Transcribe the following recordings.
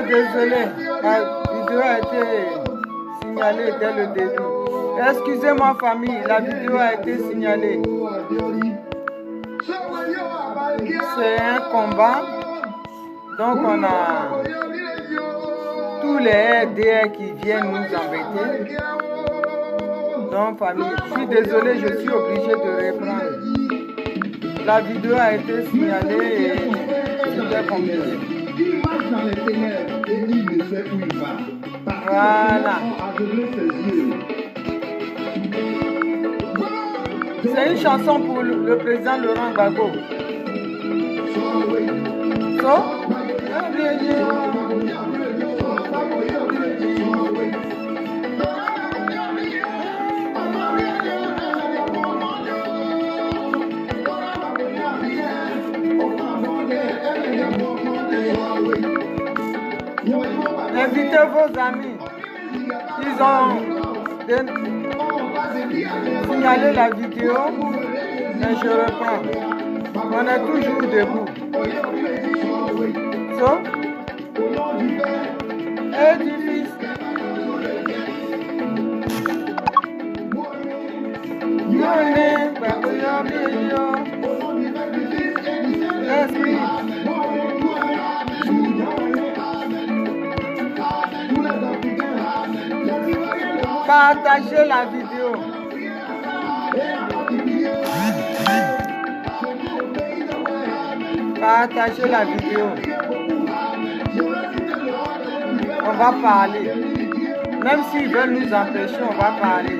Désolé, la vidéo a été signalée dès le début. Excusez-moi famille, la vidéo a été signalée. C'est un combat, donc on a tous les RDR qui viennent nous embêter. Donc famille, je suis désolé, je suis obligé de reprendre. La vidéo a été signalée et c'était compliqué. Il marche dans les ténèbres et il ne sait où il va. Parce voilà. que ses yeux. C'est une chanson pour le président Laurent Gbagbo. Invitez vos amis. Ils ont signalé la vidéo, mais je reprends. On est toujours debout. So, et du fils. Esprit. Partagez la vidéo. Partagez la vidéo. On va parler. Même s'ils veulent nous empêcher, on va parler.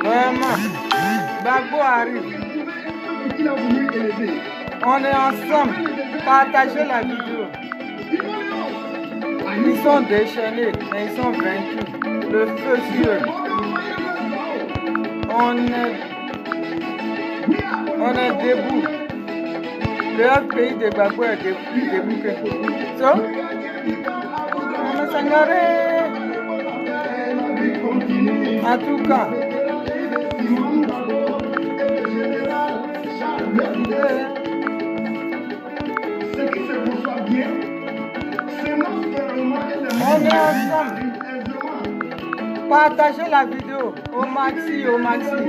Vraiment, Gbagbo arrive. On est ensemble. Partagez la vidéo. Ils sont déchaînés, mais ils sont vaincus. Le feu sur eux. On est debout. Le pays de Gbagbo est debout que. So, on est sangaré. En tout cas. On est ensemble. Partagez la vidéo au maxi, au maxi.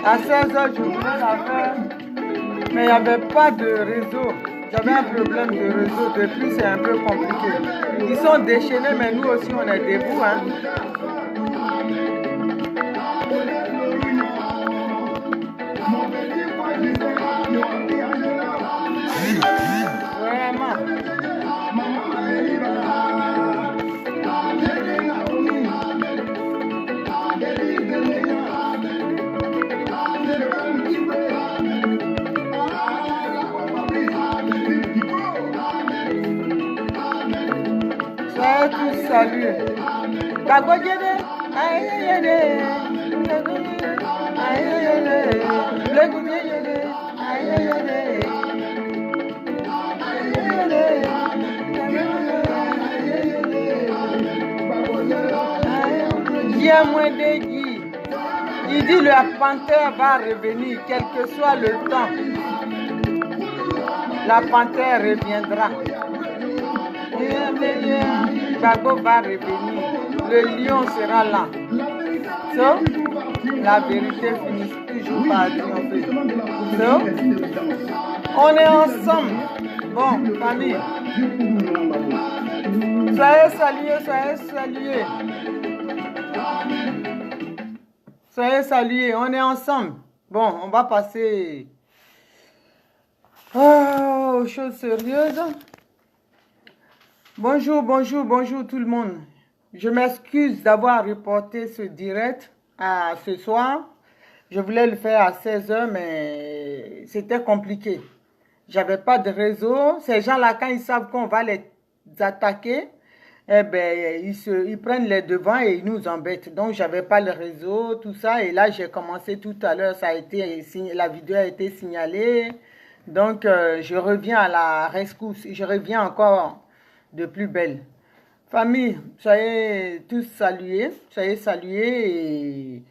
À 16h, je voulais la faire, mais il n'y avait pas de réseau. J'avais un problème de réseau. Depuis, c'est un peu compliqué. Ils sont déchaînés, mais nous aussi, on est debout. Hein. Vraiment. Soyez tous salués. Gbagbo Jede, aïe aïe il dit la panthère va revenir, quel que soit le temps. La panthère reviendra. Gbagbo va revenir. Le lion sera là. So, la vérité finit toujours par triompher. So, on est ensemble. Bon, famille. Soyez salués, soyez salués. Soyez salués, on est ensemble. Bon, on va passer Oh, chose sérieuse. Bonjour, bonjour, bonjour tout le monde. Je m'excuse d'avoir reporté ce direct à ce soir. Je voulais le faire à 16 h, mais c'était compliqué. J'avais pas de réseau. Ces gens-là, quand ils savent qu'on va les attaquer, eh ben, ils prennent les devants et ils nous embêtent. Donc, j'avais pas le réseau, tout ça. Et là, j'ai commencé tout à l'heure. La vidéo a été signalée. Donc, je reviens à la rescousse. Je reviens encore de plus belle. Famille, soyez tous salués. Soyez salués. Et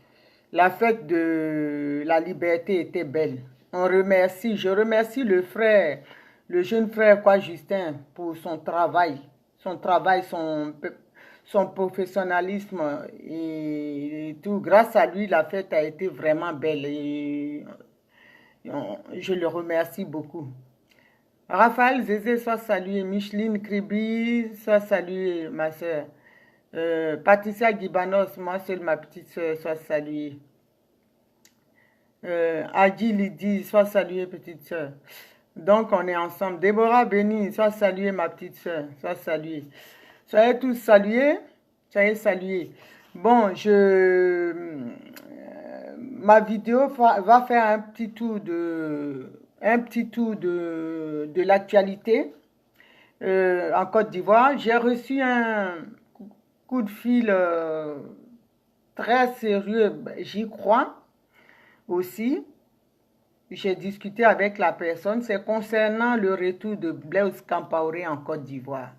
la fête de la liberté était belle. Je remercie le frère, le jeune frère quoi Justin pour son travail, son professionnalisme et tout. Grâce à lui, la fête a été vraiment belle et je le remercie beaucoup. Raphaël Zézé, sois salué. Micheline Kribi, sois salué, ma soeur. Patricia Gibanos, moi seule ma petite soeur, sois saluée. Adi Lydie, sois saluée, petite soeur. Donc, on est ensemble. Déborah Béni, sois saluée, ma petite soeur. Sois saluée. Soyez tous salués. Soyez salués. Bon, ma vidéo va faire un petit tour de l'actualité en Côte d'Ivoire. J'ai reçu un coup de fil très sérieux, j'y crois aussi. J'ai discuté avec la personne, c'est concernant le retour de Blaise Compaoré en Côte d'Ivoire.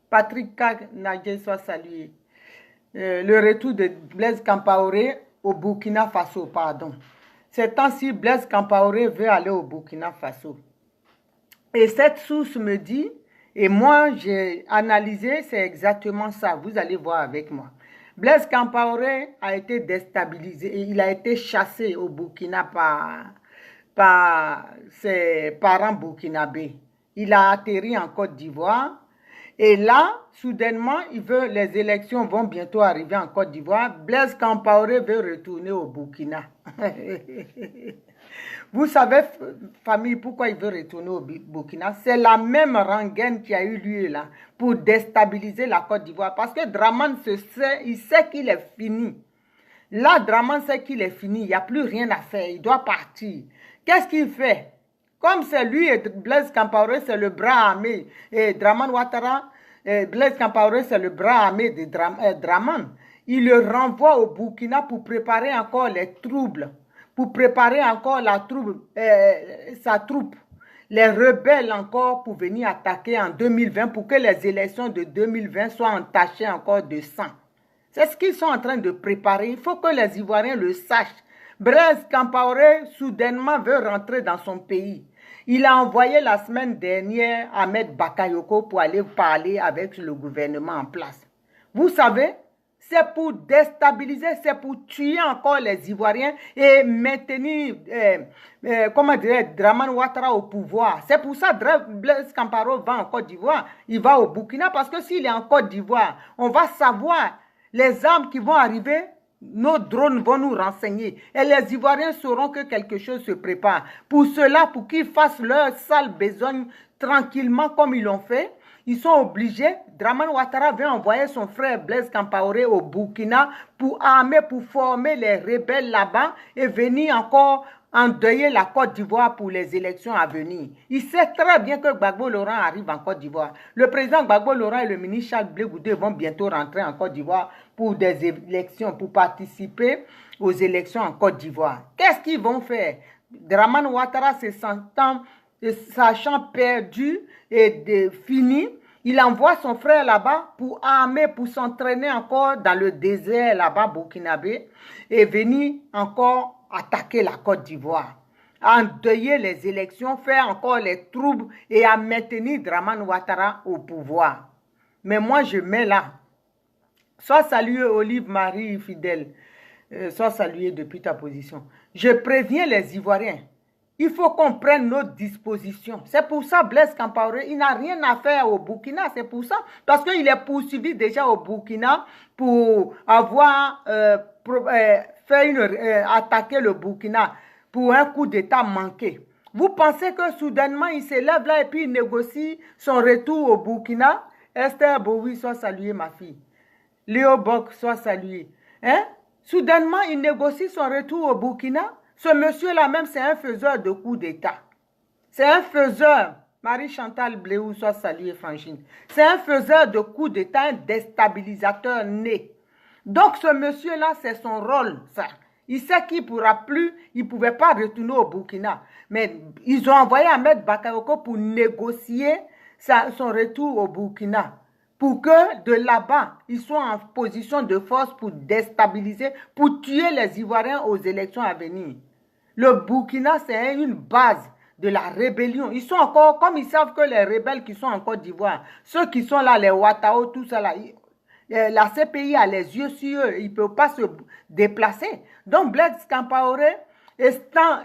Patrick Nadje, soit salué. Le retour de Blaise Compaoré au Burkina Faso, pardon. Ces temps-ci, Blaise Compaoré veut aller au Burkina Faso. Et cette source me dit, et moi j'ai analysé, c'est exactement ça, vous allez voir avec moi. Blaise Compaoré a été déstabilisé et il a été chassé au Burkina par ses parents burkinabés. Il a atterri en Côte d'Ivoire et là, soudainement, les élections vont bientôt arriver en Côte d'Ivoire. Blaise Compaoré veut retourner au Burkina. Vous savez, famille, pourquoi il veut retourner au Burkina? C'est la même rengaine qui a eu lieu là pour déstabiliser la Côte d'Ivoire. Parce que Dramane il sait qu'il est fini. Là, Dramane sait qu'il est fini. Il n'y a plus rien à faire. Il doit partir. Qu'est-ce qu'il fait? Comme c'est lui et Blaise Compaoré, c'est le bras armé. Et Dramane Ouattara, Blaise Compaoré, c'est le bras armé de Dramane. Il le renvoie au Burkina pour préparer encore les troubles. Pour préparer encore sa troupe, les rebelles encore pour venir attaquer en 2020 pour que les élections de 2020 soient entachées encore de sang. C'est ce qu'ils sont en train de préparer. Il faut que les Ivoiriens le sachent. Blaise Compaoré, soudainement, veut rentrer dans son pays. Il a envoyé la semaine dernière Ahmed Bakayoko pour aller parler avec le gouvernement en place. Vous savez, c'est pour déstabiliser, c'est pour tuer encore les Ivoiriens et maintenir, Dramane Ouattara au pouvoir. C'est pour ça que Blaise Compaoré va en Côte d'Ivoire. Il va au Burkina parce que s'il est en Côte d'Ivoire, on va savoir les armes qui vont arriver. Nos drones vont nous renseigner et les Ivoiriens sauront que quelque chose se prépare. Pour cela, pour qu'ils fassent leur sale besogne tranquillement comme ils l'ont fait, ils sont obligés. Dramane Ouattara veut envoyer son frère Blaise Compaoré au Burkina pour armer, pour former les rebelles là-bas et venir encore endeuiller la Côte d'Ivoire pour les élections à venir. Il sait très bien que Gbagbo Laurent arrive en Côte d'Ivoire. Le président Gbagbo Laurent et le ministre Charles Blé Goudé vont bientôt rentrer en Côte d'Ivoire pour des élections, pour participer aux élections en Côte d'Ivoire. Qu'est-ce qu'ils vont faire? Dramane Ouattara sachant perdu et fini, il envoie son frère là-bas pour armer, pour s'entraîner encore dans le désert là-bas, burkinabé, et venir encore attaquer la Côte d'Ivoire, endeuiller les élections, faire encore les troubles et à maintenir Dramane Ouattara au pouvoir. Mais moi, je mets là. Sois salué, Olive Marie fidèle. Sois salué depuis ta position. Je préviens les Ivoiriens. Il faut qu'on prenne nos dispositions. C'est pour ça, Blaise Compaoré, il n'a rien à faire au Burkina. C'est pour ça. Parce qu'il est poursuivi déjà au Burkina pour avoir attaqué le Burkina pour un coup d'État manqué. Vous pensez que soudainement, il se lève là et puis il négocie son retour au Burkina? Esther Bowie, soit saluée, ma fille. Léo Bock, soit salué. Hein? Soudainement, il négocie son retour au Burkina. Ce monsieur-là même, c'est un faiseur de coups d'État. C'est un faiseur. Marie-Chantal Bléou, soit saluée, Frangine. C'est un faiseur de coups d'État, un déstabilisateur né. Donc, ce monsieur-là, c'est son rôle, ça. Il sait qu'il ne pourra plus, il ne pouvait pas retourner au Burkina. Mais ils ont envoyé Ahmed Bakayoko pour négocier son retour au Burkina. Pour que de là-bas, ils soient en position de force pour déstabiliser, pour tuer les Ivoiriens aux élections à venir. Le Burkina, c'est une base de la rébellion. Ils sont encore, comme ils savent que les rebelles qui sont en Côte d'Ivoire, ceux qui sont là, les Ouattao, tout ça là, la CPI a les yeux sur eux, ils ne peuvent pas se déplacer. Donc Blaise Compaoré, étant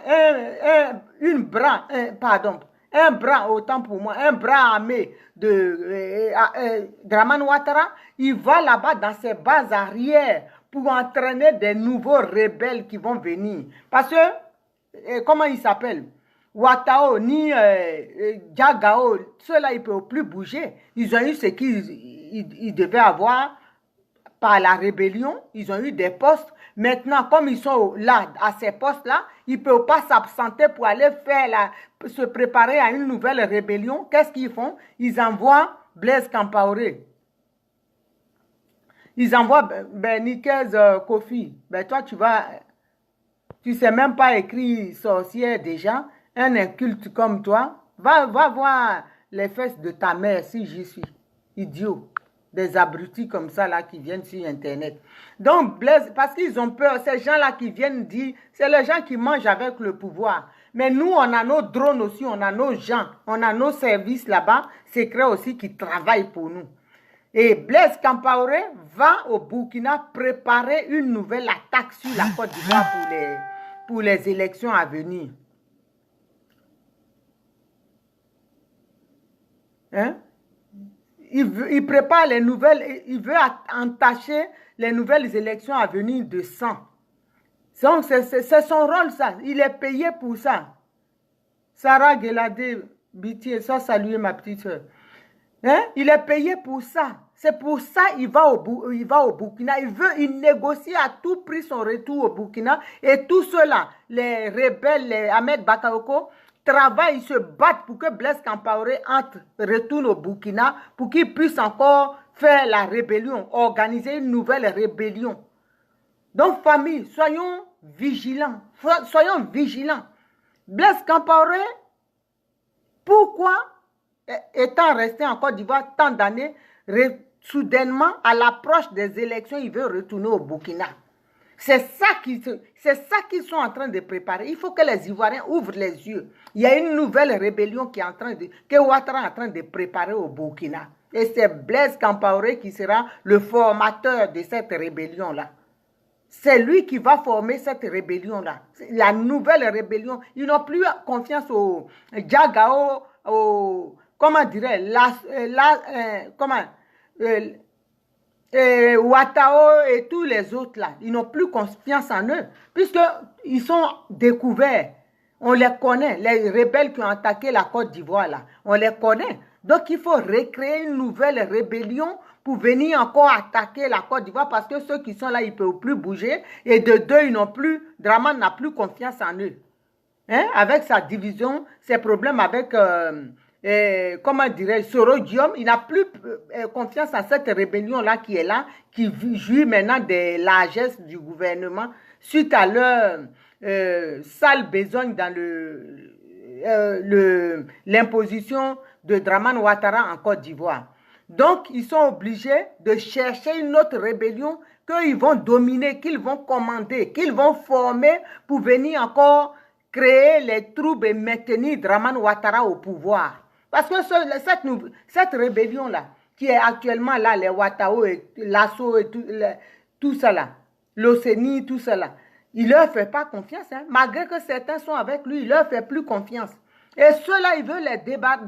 un bras, autant pour moi, un bras armé de Dramane Ouattara, il va là-bas dans ses bases arrière pour entraîner des nouveaux rebelles qui vont venir. Parce que, comment ils s'appellent? Ouattao, ni Diagao, ceux-là, ils ne peuvent plus bouger. Ils ont eu ce qu'ils devaient avoir par la rébellion. Ils ont eu des postes. Maintenant, comme ils sont là, à ces postes-là, ils ne peuvent pas s'absenter pour aller se préparer à une nouvelle rébellion. Qu'est-ce qu'ils font? Ils envoient Blaise Compaoré. Ils envoient Nikez Kofi. Ben toi, tu ne sais même pas écrire sorcière déjà. Un inculte comme toi, va voir les fesses de ta mère si j'y suis. Idiot. Des abrutis comme ça là qui viennent sur Internet. Donc, Blaise, parce qu'ils ont peur, ces gens-là qui viennent dire, c'est les gens qui mangent avec le pouvoir. Mais nous, on a nos drones aussi, on a nos gens, on a nos services là-bas, secrets aussi qui travaillent pour nous. Et Blaise Compaoré va au Burkina préparer une nouvelle attaque sur la Côte d'Ivoire pour les élections à venir. Hein? Il prépare les nouvelles, il veut entacher les nouvelles élections à venir de sang. Donc, c'est son rôle, ça. Il est payé pour ça. Sarah Gelade Bitier, ça, saluer ma petite soeur. Hein? Il est payé pour ça. C'est pour ça qu'il va au Burkina. Il négocie à tout prix son retour au Burkina. Et tout cela, les rebelles, les Ahmed Bakayoko, travaillent, ils se battent pour que Blaise Compaoré retourne au Burkina pour qu'il puisse encore faire la rébellion, organiser une nouvelle rébellion. Donc, famille, soyons vigilants. Soyons vigilants. Blaise Compaoré, pourquoi, étant resté en Côte d'Ivoire tant d'années, soudainement, à l'approche des élections, il veut retourner au Burkina? C'est ça qu'ils sont en train de préparer. Il faut que les Ivoiriens ouvrent les yeux. Il y a une nouvelle rébellion que Ouattara est en train de préparer au Burkina. Et c'est Blaise Compaoré qui sera le formateur de cette rébellion-là. C'est lui qui va former cette rébellion-là. La nouvelle rébellion. Ils n'ont plus confiance au Diagao, comment dirais-je, Ouattao et tous les autres là, ils n'ont plus confiance en eux, puisqu'ils sont découverts. On les connaît, les rebelles qui ont attaqué la Côte d'Ivoire là, on les connaît. Donc il faut recréer une nouvelle rébellion pour venir encore attaquer la Côte d'Ivoire, parce que ceux qui sont là, ils ne peuvent plus bouger, et de deux, ils n'ont plus, Dramane n'a plus confiance en eux. Hein? Avec sa division, ses problèmes avec... comment dirais-je, Sorodium, il n'a plus confiance en cette rébellion-là qui est là, qui jouit maintenant des largesses du gouvernement suite à leur sale besogne dans l'imposition de Dramane Ouattara en Côte d'Ivoire. Donc, ils sont obligés de chercher une autre rébellion qu'ils vont dominer, qu'ils vont commander, qu'ils vont former pour venir encore créer les troubles et maintenir Dramane Ouattara au pouvoir. Parce que cette rébellion-là, qui est actuellement là, les Ouattao et l'Asso et tout ça là, l'Océanie, tout ça là, il ne leur fait pas confiance. Hein. Malgré que certains sont avec lui, il ne leur fait plus confiance. Et ceux-là, il veut les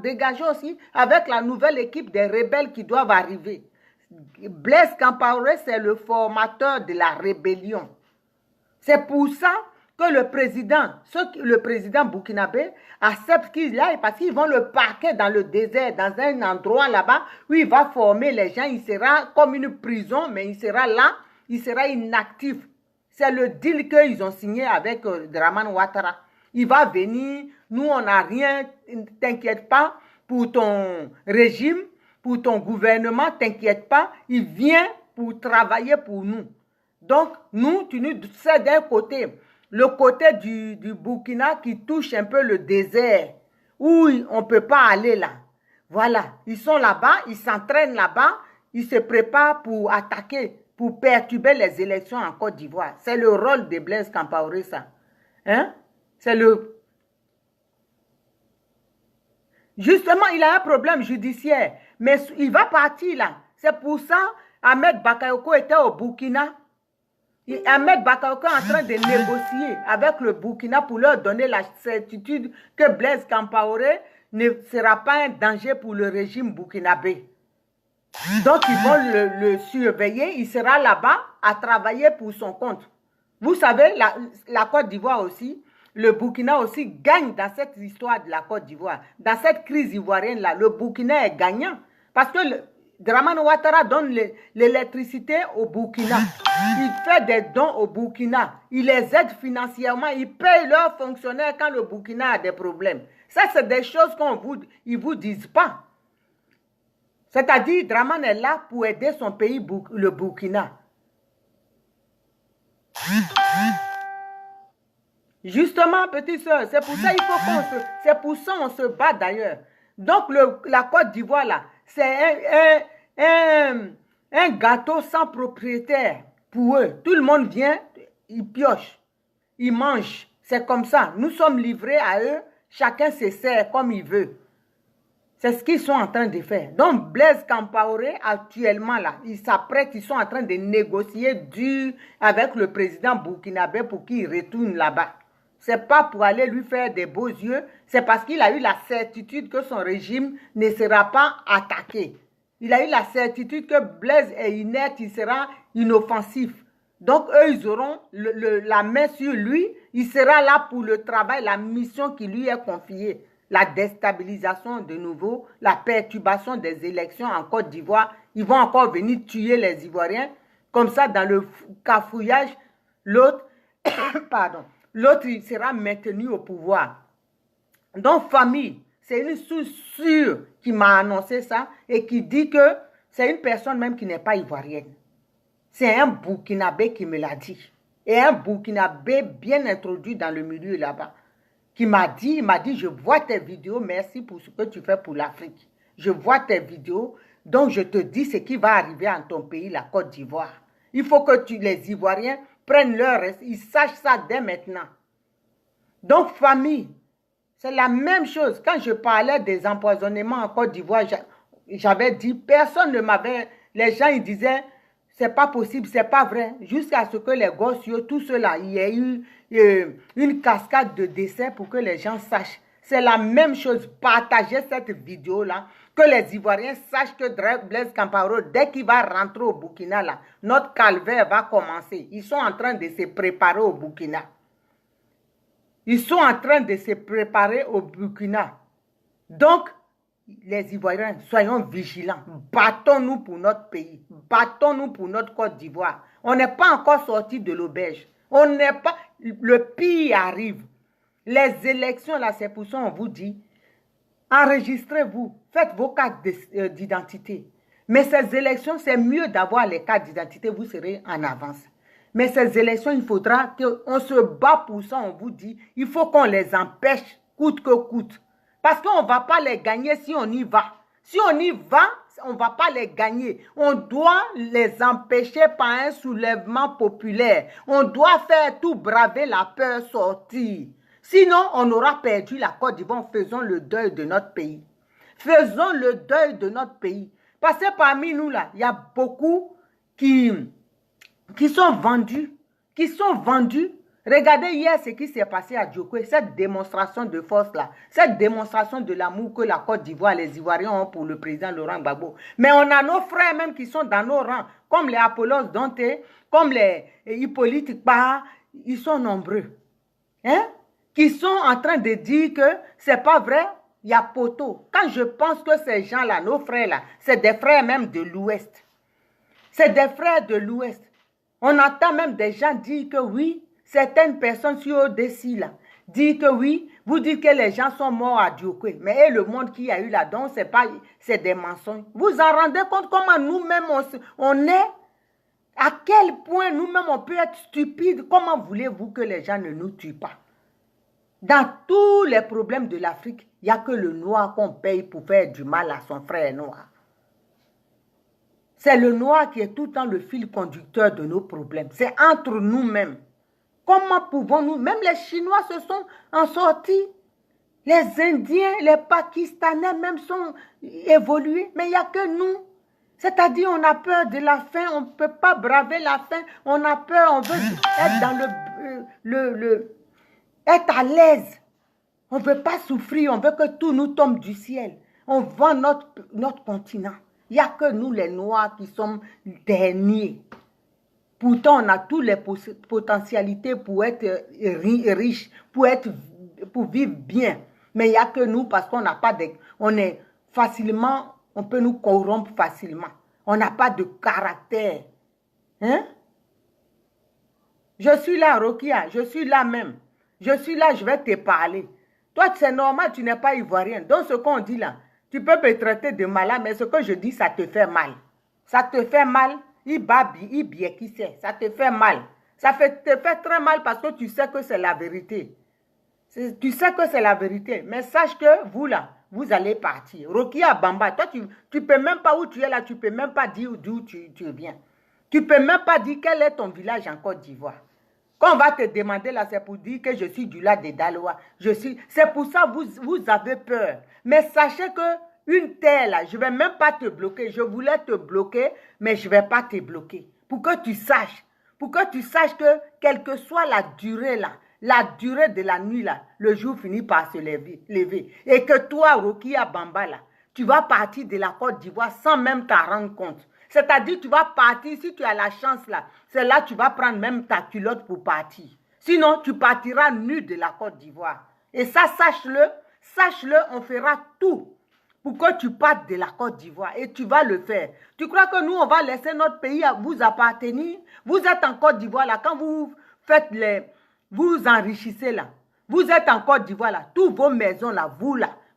dégager aussi avec la nouvelle équipe des rebelles qui doivent arriver. Blaise Compaoré, c'est le formateur de la rébellion. C'est pour ça que le président burkinabé accepte qu'il aille parce qu'ils vont le parquer dans le désert, dans un endroit là-bas où il va former les gens. Il sera comme une prison, mais il sera là, il sera inactif. C'est le deal qu'ils ont signé avec Dramane Ouattara. Il va venir, nous on n'a rien, t'inquiète pas pour ton régime, pour ton gouvernement, t'inquiète pas, il vient pour travailler pour nous. Donc, nous, tu nous sais d'un côté, le côté du Burkina qui touche un peu le désert, où on ne peut pas aller là. Voilà, ils sont là-bas, ils s'entraînent là-bas, ils se préparent pour attaquer, pour perturber les élections en Côte d'Ivoire. C'est le rôle de Blaise Compaoré, ça. Hein? C'est le... Justement, il a un problème judiciaire, mais il va partir là. C'est pour ça Ahmed Bakayoko était au Burkina. Ahmed Bakayoko est en train de négocier avec le Burkina pour leur donner la certitude que Blaise Compaoré ne sera pas un danger pour le régime burkinabé. Donc, ils vont le surveiller. Il sera là-bas à travailler pour son compte. Vous savez, la Côte d'Ivoire aussi, le Burkina aussi gagne dans cette histoire de la Côte d'Ivoire. Dans cette crise ivoirienne-là, le Burkina est gagnant. Parce que Dramane Ouattara donne l'électricité au Burkina. Il fait des dons au Burkina. Il les aide financièrement. Il paye leurs fonctionnaires quand le Burkina a des problèmes. Ça, c'est des choses qu'ils ne vous disent pas. C'est-à-dire, Dramane est là pour aider son pays, le Burkina. Justement, petite soeur, c'est pour ça c'est pour ça qu'on se bat d'ailleurs. Donc, la Côte d'Ivoire, là, c'est un gâteau sans propriétaire pour eux. Tout le monde vient, il pioche, il mange. C'est comme ça. Nous sommes livrés à eux. Chacun se sert comme il veut. C'est ce qu'ils sont en train de faire. Donc, Blaise Compaoré, actuellement, là, ils s'apprêtent, ils sont en train de négocier dur avec le président burkinabé pour qu'il retourne là-bas. Ce n'est pas pour aller lui faire des beaux yeux, c'est parce qu'il a eu la certitude que son régime ne sera pas attaqué. Il a eu la certitude que Blaise est inerte, il sera inoffensif. Donc, eux, ils auront la main sur lui. Il sera là pour le travail, la mission qui lui est confiée. La déstabilisation de nouveau, la perturbation des élections en Côte d'Ivoire. Ils vont encore venir tuer les Ivoiriens. Comme ça, dans le cafouillage, l'autre, pardon, l'autre sera maintenu au pouvoir. Donc, famille, c'est une source sûre qui m'a annoncé ça et qui dit que c'est une personne même qui n'est pas ivoirienne. C'est un Burkinabé qui me l'a dit. Et un Burkinabé bien introduit dans le milieu là-bas. Qui m'a dit, je vois tes vidéos, merci pour ce que tu fais pour l'Afrique. Je vois tes vidéos, donc je te dis ce qui va arriver en ton pays, la Côte d'Ivoire. Il faut que les Ivoiriens prennent leur reste, ils sachent ça dès maintenant. Donc, famille, c'est la même chose. Quand je parlais des empoisonnements en Côte d'Ivoire, j'avais dit, personne ne m'avait... Les gens, ils disaient, c'est pas possible, c'est pas vrai. Jusqu'à ce que les gosses, tout cela, il y ait eu une cascade de décès pour que les gens sachent. C'est la même chose. Partagez cette vidéo-là, que les Ivoiriens sachent que Blaise Compaoré, dès qu'il va rentrer au Burkina, là, notre calvaire va commencer. Ils sont en train de se préparer au Burkina. Ils sont en train de se préparer au Burkina. Donc, les Ivoiriens, soyons vigilants. Battons-nous pour notre pays. Battons-nous pour notre Côte d'Ivoire. On n'est pas encore sorti de l'auberge. On n'est pas... Le pire arrive. Les élections, là, c'est pour ça qu'on vous dit, enregistrez-vous. Faites vos cartes d'identité. Mais ces élections, c'est mieux d'avoir les cartes d'identité. Vous serez en avance. Mais ces élections, il faudra qu'on se bat pour ça, on vous dit. Il faut qu'on les empêche, coûte que coûte. Parce qu'on ne va pas les gagner si on y va. Si on y va, on ne va pas les gagner. On doit les empêcher par un soulèvement populaire. On doit faire tout braver la peur sortir. Sinon, on aura perdu la Côte d'Ivoire. Faisons le deuil de notre pays. Faisons le deuil de notre pays. Parce que parmi nous, là, il y a beaucoup qui sont vendus. Regardez hier ce qui s'est passé à Djokwe, cette démonstration de force-là, cette démonstration de l'amour que la Côte d'Ivoire, les Ivoiriens ont pour le président Laurent Gbagbo. Mais on a nos frères même qui sont dans nos rangs, comme les Apollos Dante, comme les Hippolyte Kpa, ils sont nombreux. hein, qui sont en train de dire que c'est pas vrai, il y a poteau. Quand je pense que ces gens-là, nos frères-là, c'est des frères même de l'Ouest. C'est des frères de l'Ouest. On entend même des gens dire que oui, certaines personnes sur au-dessus là, disent que oui, vous dites que les gens sont morts à Diokwe. Mais le monde qui a eu là, donc c'est des mensonges. Vous en rendez compte comment nous-mêmes on est? À quel point nous-mêmes on peut être stupide? Comment voulez-vous que les gens ne nous tuent pas? Dans tous les problèmes de l'Afrique, il n'y a que le noir qu'on paye pour faire du mal à son frère noir. C'est le noir qui est tout le temps le fil conducteur de nos problèmes. C'est entre nous-mêmes. Comment pouvons-nous, même les Chinois se sont en sortis, les Indiens, les Pakistanais même sont évolués, mais il n'y a que nous. C'est-à-dire, on a peur de la faim, on ne peut pas braver la faim, on a peur, on veut être dans être à l'aise. On ne veut pas souffrir, on veut que tout nous tombe du ciel. On vend notre continent. Il n'y a que nous, les Noirs, qui sommes derniers. Pourtant, on a toutes les potentialités pour être riches, pour vivre bien. Mais il n'y a que nous parce qu'on n'a pas de... On est facilement... On peut nous corrompre facilement. On n'a pas de caractère. Hein? Je suis là, Rokia. Je suis là même. Je suis là, je vais te parler. Toi, c'est normal, tu n'es pas ivoirien. Donc, ce qu'on dit là, tu peux me traiter de malade, mais ce que je dis, ça te fait mal. Ça te fait mal. Qui sait. Ça te fait mal. Ça te fait très mal parce que tu sais que c'est la vérité. Tu sais que c'est la vérité. Mais sache que vous là, vous allez partir. Rokia Bamba, toi, tu ne peux même pas où tu es là, tu ne peux même pas dire d'où tu viens. Tu ne peux même pas dire quel est ton village en Côte d'Ivoire. Quand on va te demander là, c'est pour dire que je suis du lac de Daloa. C'est pour ça que vous avez peur. Mais sachez que une terre là, je ne vais même pas te bloquer. Je voulais te bloquer, mais je ne vais pas te bloquer. Pour que tu saches que quelle que soit la durée là, la durée de la nuit là, le jour finit par se lever. Et que toi, Rokia Bamba là, tu vas partir de la Côte d'Ivoire sans même t'en rendre compte. C'est-à-dire, tu vas partir, si tu as la chance là, c'est là que tu vas prendre même ta culotte pour partir. Sinon, tu partiras nu de la Côte d'Ivoire. Et ça, sache-le, on fera tout pour que tu partes de la Côte d'Ivoire. Et tu vas le faire. Tu crois que nous, on va laisser notre pays à vous appartenir? Vous êtes en Côte d'Ivoire là, quand vous faites vous enrichissez là. Vous êtes en Côte d'Ivoire là, toutes vos maisons là,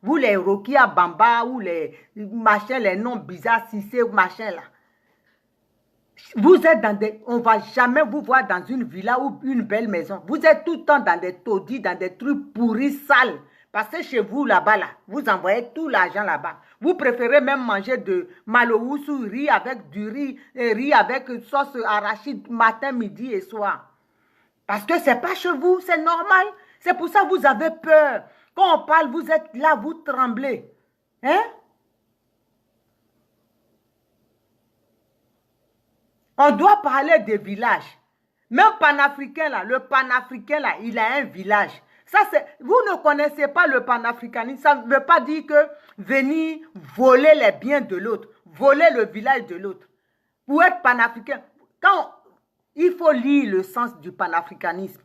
vous les Rokia Bamba ou les machins, les noms bizarres, Cissé ou machin là. Vous êtes dans des... On ne va jamais vous voir dans une villa ou une belle maison. Vous êtes tout le temps dans des taudis, dans des trucs pourris, sales. Parce que chez vous, là-bas, là, vous envoyez tout l'argent là-bas. Vous préférez même manger de malowous ou riz avec du riz, et riz avec sauce arachide matin, midi et soir. Parce que ce n'est pas chez vous, c'est normal. C'est pour ça que vous avez peur. Quand on parle, vous êtes là, vous tremblez. Hein? On doit parler des villages. Même panafricain là, le panafricain là, il a un village. Ça, vous ne connaissez pas le panafricanisme. Ça ne veut pas dire que venir voler les biens de l'autre, voler le village de l'autre. Pour être panafricain, il faut lire le sens du panafricanisme.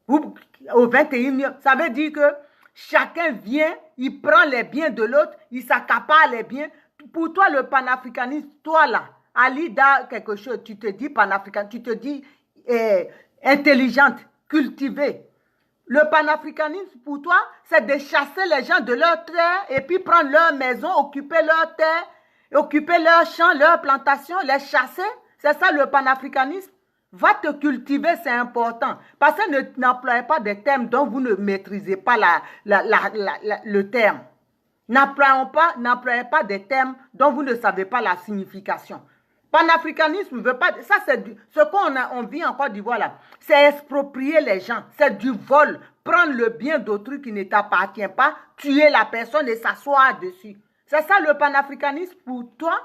Au 21e, ça veut dire que chacun vient, il prend les biens de l'autre, il s'accapare les biens. Pour toi, le panafricanisme, toi là, Alida quelque chose, tu te dis panafricain, tu te dis intelligente, cultivée. Le panafricanisme, pour toi, c'est de chasser les gens de leur terre et puis prendre leur maison, occuper leur terre, occuper leurs champs, leurs plantations, les chasser. C'est ça le panafricanisme. Va te cultiver, c'est important. Parce que n'employez pas des termes dont vous ne maîtrisez pas le terme. N'employez pas des termes dont vous ne savez pas la signification. Panafricanisme ne veut pas... Ça, c'est ce qu'on vit en Côte d'Ivoire là. C'est exproprier les gens. C'est du vol. Prendre le bien d'autrui qui ne t'appartient pas, tuer la personne et s'asseoir dessus. C'est ça le panafricanisme pour toi?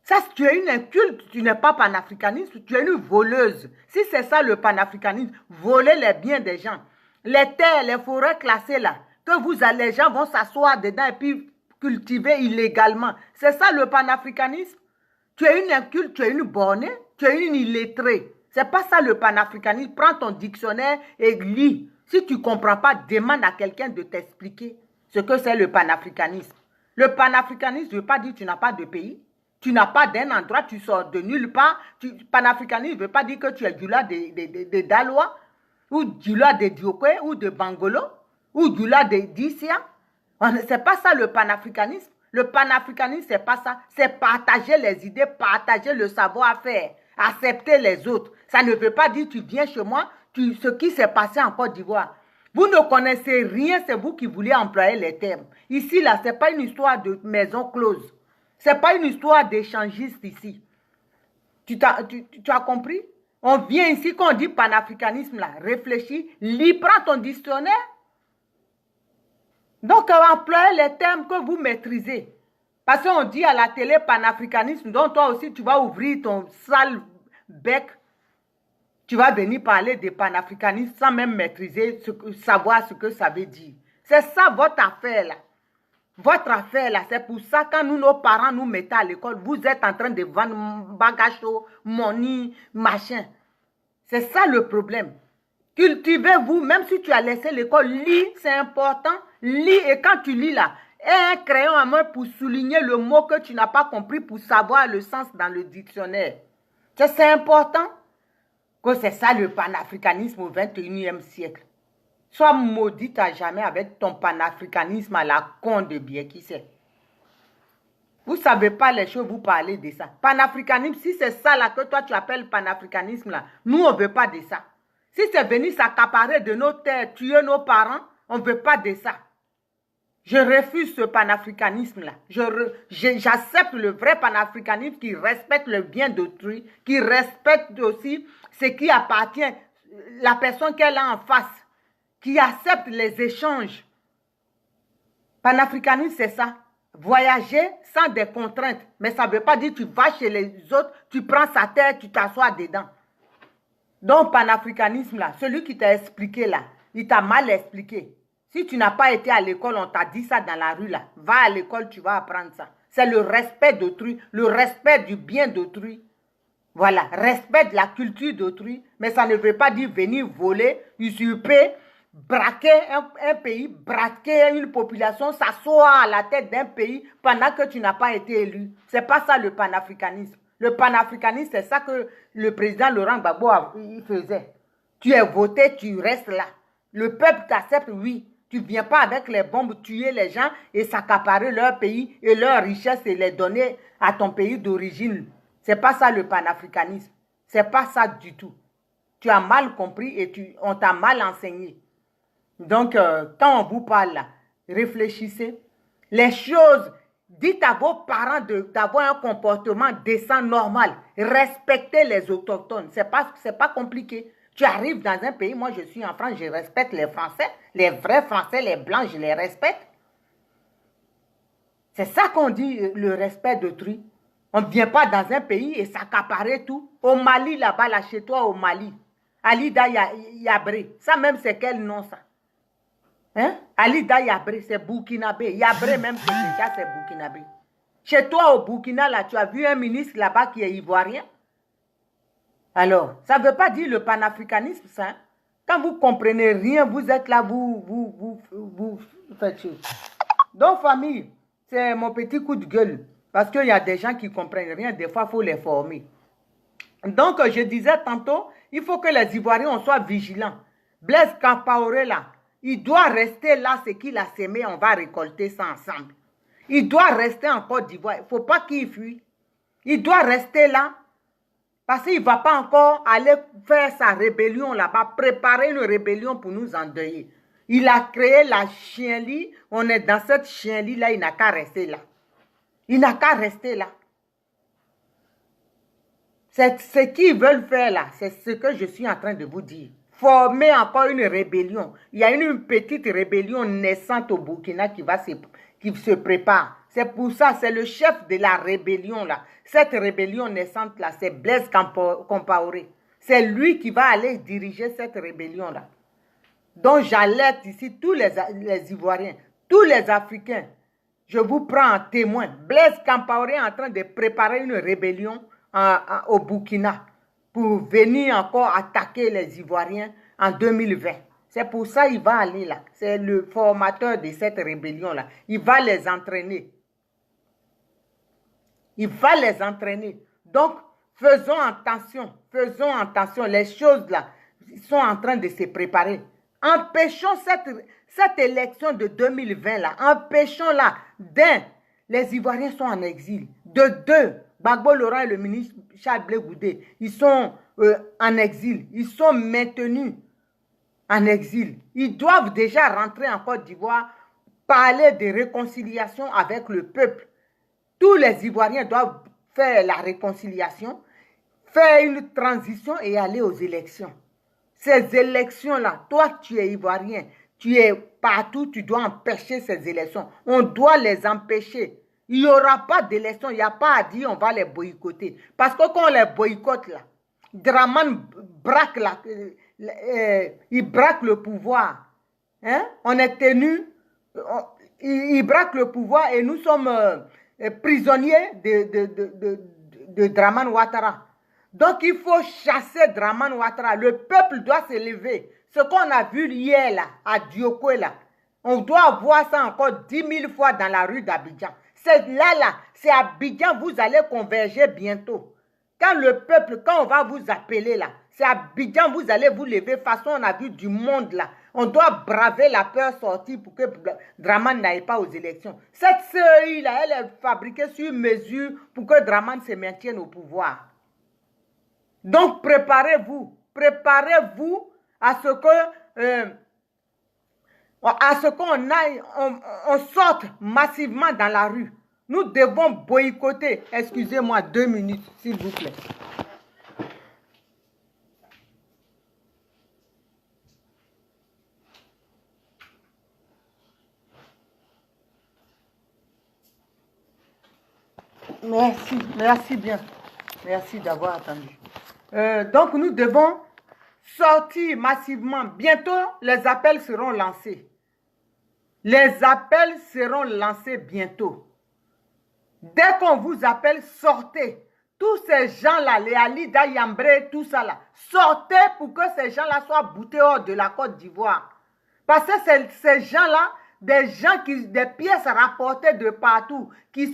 Ça, si tu es une inculte, tu n'es pas panafricaniste, tu es une voleuse. Si c'est ça le panafricanisme, voler les biens des gens. Les terres, les forêts classées là, que les gens vont s'asseoir dedans et puis cultiver illégalement. C'est ça le panafricanisme? Tu es une inculte, tu es une bornée, tu es une illettrée. C'est pas ça le panafricanisme. Prends ton dictionnaire et lis. Si tu ne comprends pas, demande à quelqu'un de t'expliquer ce que c'est le panafricanisme. Le panafricanisme ne veut pas dire que tu n'as pas de pays. Tu n'as pas d'un endroit, tu sors de nulle part. Panafricanisme ne veut pas dire que tu es du là de Daloa, ou du là de Diokwe, ou de Bangolo, ou du là de Dissia. Ce n'est pas ça le panafricanisme. Le panafricanisme, ce n'est pas ça. C'est partager les idées, partager le savoir-faire, accepter les autres. Ça ne veut pas dire que tu viens chez moi, ce qui s'est passé en Côte d'Ivoire. Vous ne connaissez rien, c'est vous qui voulez employer les termes. Ici, là, ce n'est pas une histoire de maison close. Ce n'est pas une histoire d'échangiste ici. Tu as compris? On vient ici, quand on dit panafricanisme, là, réfléchis, lis, prends ton dictionnaire. Donc, employez les termes que vous maîtrisez. Parce qu'on dit à la télé panafricanisme, donc toi aussi, tu vas ouvrir ton sale bec. Tu vas venir parler de panafricanisme sans même maîtriser, savoir ce que ça veut dire. C'est ça votre affaire là. Votre affaire là, c'est pour ça quand nos parents nous mettaient à l'école, vous êtes en train de vendre bagacho, money, machin. C'est ça le problème. Cultivez-vous, même si tu as laissé l'école, lis, c'est important. Lis et quand tu lis là, aie un crayon à main pour souligner le mot que tu n'as pas compris pour savoir le sens dans le dictionnaire. C'est important. Que c'est ça le panafricanisme au 21e siècle. Sois maudite à jamais avec ton panafricanisme à la con de bien qui c'est. Vous ne savez pas les choses, vous parlez de ça. Panafricanisme, si c'est ça là que toi tu appelles panafricanisme là, nous on ne veut pas de ça. Si c'est venu s'accaparer de nos terres, tuer nos parents, on ne veut pas de ça. Je refuse ce panafricanisme-là. J'accepte le vrai panafricanisme qui respecte le bien d'autrui, qui respecte aussi ce qui appartient, la personne qu'elle a en face, qui accepte les échanges. Panafricanisme, c'est ça. Voyager sans des contraintes. Mais ça ne veut pas dire que tu vas chez les autres, tu prends sa terre, tu t'assois dedans. Donc, panafricanisme, là, celui qui t'a expliqué, là, il t'a mal expliqué. Si tu n'as pas été à l'école, on t'a dit ça dans la rue, là. Va à l'école, tu vas apprendre ça. C'est le respect d'autrui, le respect du bien d'autrui. Voilà, respect de la culture d'autrui. Mais ça ne veut pas dire venir voler, usurper, braquer un pays, braquer une population, s'asseoir à la tête d'un pays pendant que tu n'as pas été élu. Ce n'est pas ça le panafricanisme. Le panafricanisme, c'est ça que le président Laurent Gbagbo faisait. Tu es voté, tu restes là. Le peuple t'accepte, oui. Tu ne viens pas avec les bombes tuer les gens et s'accaparer leur pays et leur richesse et les donner à ton pays d'origine. Ce n'est pas ça le panafricanisme. Ce n'est pas ça du tout. Tu as mal compris et on t'a mal enseigné. Donc, quand on vous parle là, réfléchissez. Les choses, dites à vos parents d'avoir un comportement décent, normal. Respectez les autochtones. Ce n'est pas compliqué. Tu arrives dans un pays, moi je suis en France, je respecte les Français, les vrais Français, les Blancs, je les respecte. C'est ça qu'on dit, le respect d'autrui. On ne vient pas dans un pays et s'accaparer tout. Au Mali, là-bas, là, chez toi, au Mali. Alida Yabré. Ça même, c'est quel nom, ça? Hein? Alida Yabré, c'est Burkinabé. Yabré même, c'est Burkinabé. Chez toi, au Burkina, là, tu as vu un ministre là-bas qui est ivoirien? Alors, ça ne veut pas dire le panafricanisme, ça. Quand vous ne comprenez rien, vous êtes là, vous faites chose. Donc, famille, c'est mon petit coup de gueule. Parce qu'il y a des gens qui ne comprennent rien, des fois, il faut les former. Donc, je disais tantôt, il faut que les Ivoiriens soient vigilants. Blaise Compaoré, là, il doit rester là, ce qu'il a sémé, on va récolter ça ensemble. Il doit rester en Côte d'Ivoire. Il ne faut pas qu'il fuit. Il doit rester là. Parce qu'il ne va pas encore aller faire sa rébellion là-bas, préparer une rébellion pour nous endeuiller. Il a créé la chien-lit, on est dans cette chien-lit-là, il n'a qu'à rester là. Il n'a qu'à rester là. C'est ce qu'ils veulent faire là, c'est ce que je suis en train de vous dire. Former encore une rébellion. Il y a une petite rébellion naissante au Burkina qui se prépare. C'est pour ça, c'est le chef de la rébellion là. Cette rébellion naissante là, c'est Blaise Compaoré. C'est lui qui va aller diriger cette rébellion là. Donc j'alerte ici tous les Ivoiriens, tous les Africains. Je vous prends en témoin. Blaise Compaoré est en train de préparer une rébellion au Burkina pour venir encore attaquer les Ivoiriens en 2020. C'est pour ça qu'il va aller là. C'est le formateur de cette rébellion-là. Il va les entraîner. Il va les entraîner. Donc, faisons attention. Faisons attention. Les choses là sont en train de se préparer. Empêchons cette élection de 2020 là. Empêchons-la. D'un, les Ivoiriens sont en exil. De deux, Gbagbo Laurent et le ministre Charles Blé Goudé, ils sont en exil. Ils sont maintenus en exil. Ils doivent déjà rentrer en Côte d'Ivoire, parler de réconciliation avec le peuple. Tous les Ivoiriens doivent faire la réconciliation, faire une transition et aller aux élections. Ces élections-là, toi tu es Ivoirien, tu es partout, tu dois empêcher ces élections. On doit les empêcher. Il n'y aura pas d'élections, il n'y a pas à dire on va les boycotter. Parce que quand on les boycotte là, Draman braque il braque le pouvoir. Hein? On est tenu, il braque le pouvoir et nous sommes prisonniers de Draman Ouattara. Donc il faut chasser Draman Ouattara. Le peuple doit se lever. Ce qu'on a vu hier là, à Diokwe là, on doit voir ça encore 10 000 fois dans la rue d'Abidjan. C'est là, c'est Abidjan, vous allez converger bientôt. Quand le peuple, quand on va vous appeler là, c'est Abidjan, vous allez vous lever. De toute façon, on a vu du monde là. On doit braver la peur sortie pour que Draman n'aille pas aux élections. Cette série là, elle est fabriquée sur mesure pour que Draman se maintienne au pouvoir. Donc, préparez-vous. Préparez-vous à ce qu'on aille, on sorte massivement dans la rue. Nous devons boycotter. Excusez-moi 2 minutes, s'il vous plaît. Merci bien. Merci d'avoir attendu. Donc, nous devons sortir massivement. Bientôt, les appels seront lancés. Les appels seront lancés bientôt. Dès qu'on vous appelle, sortez. Tous ces gens-là, les Alida Yambré, tout ça là, sortez pour que ces gens-là soient boutés hors de la Côte d'Ivoire. Parce que ces gens-là, des pièces rapportées de partout, qui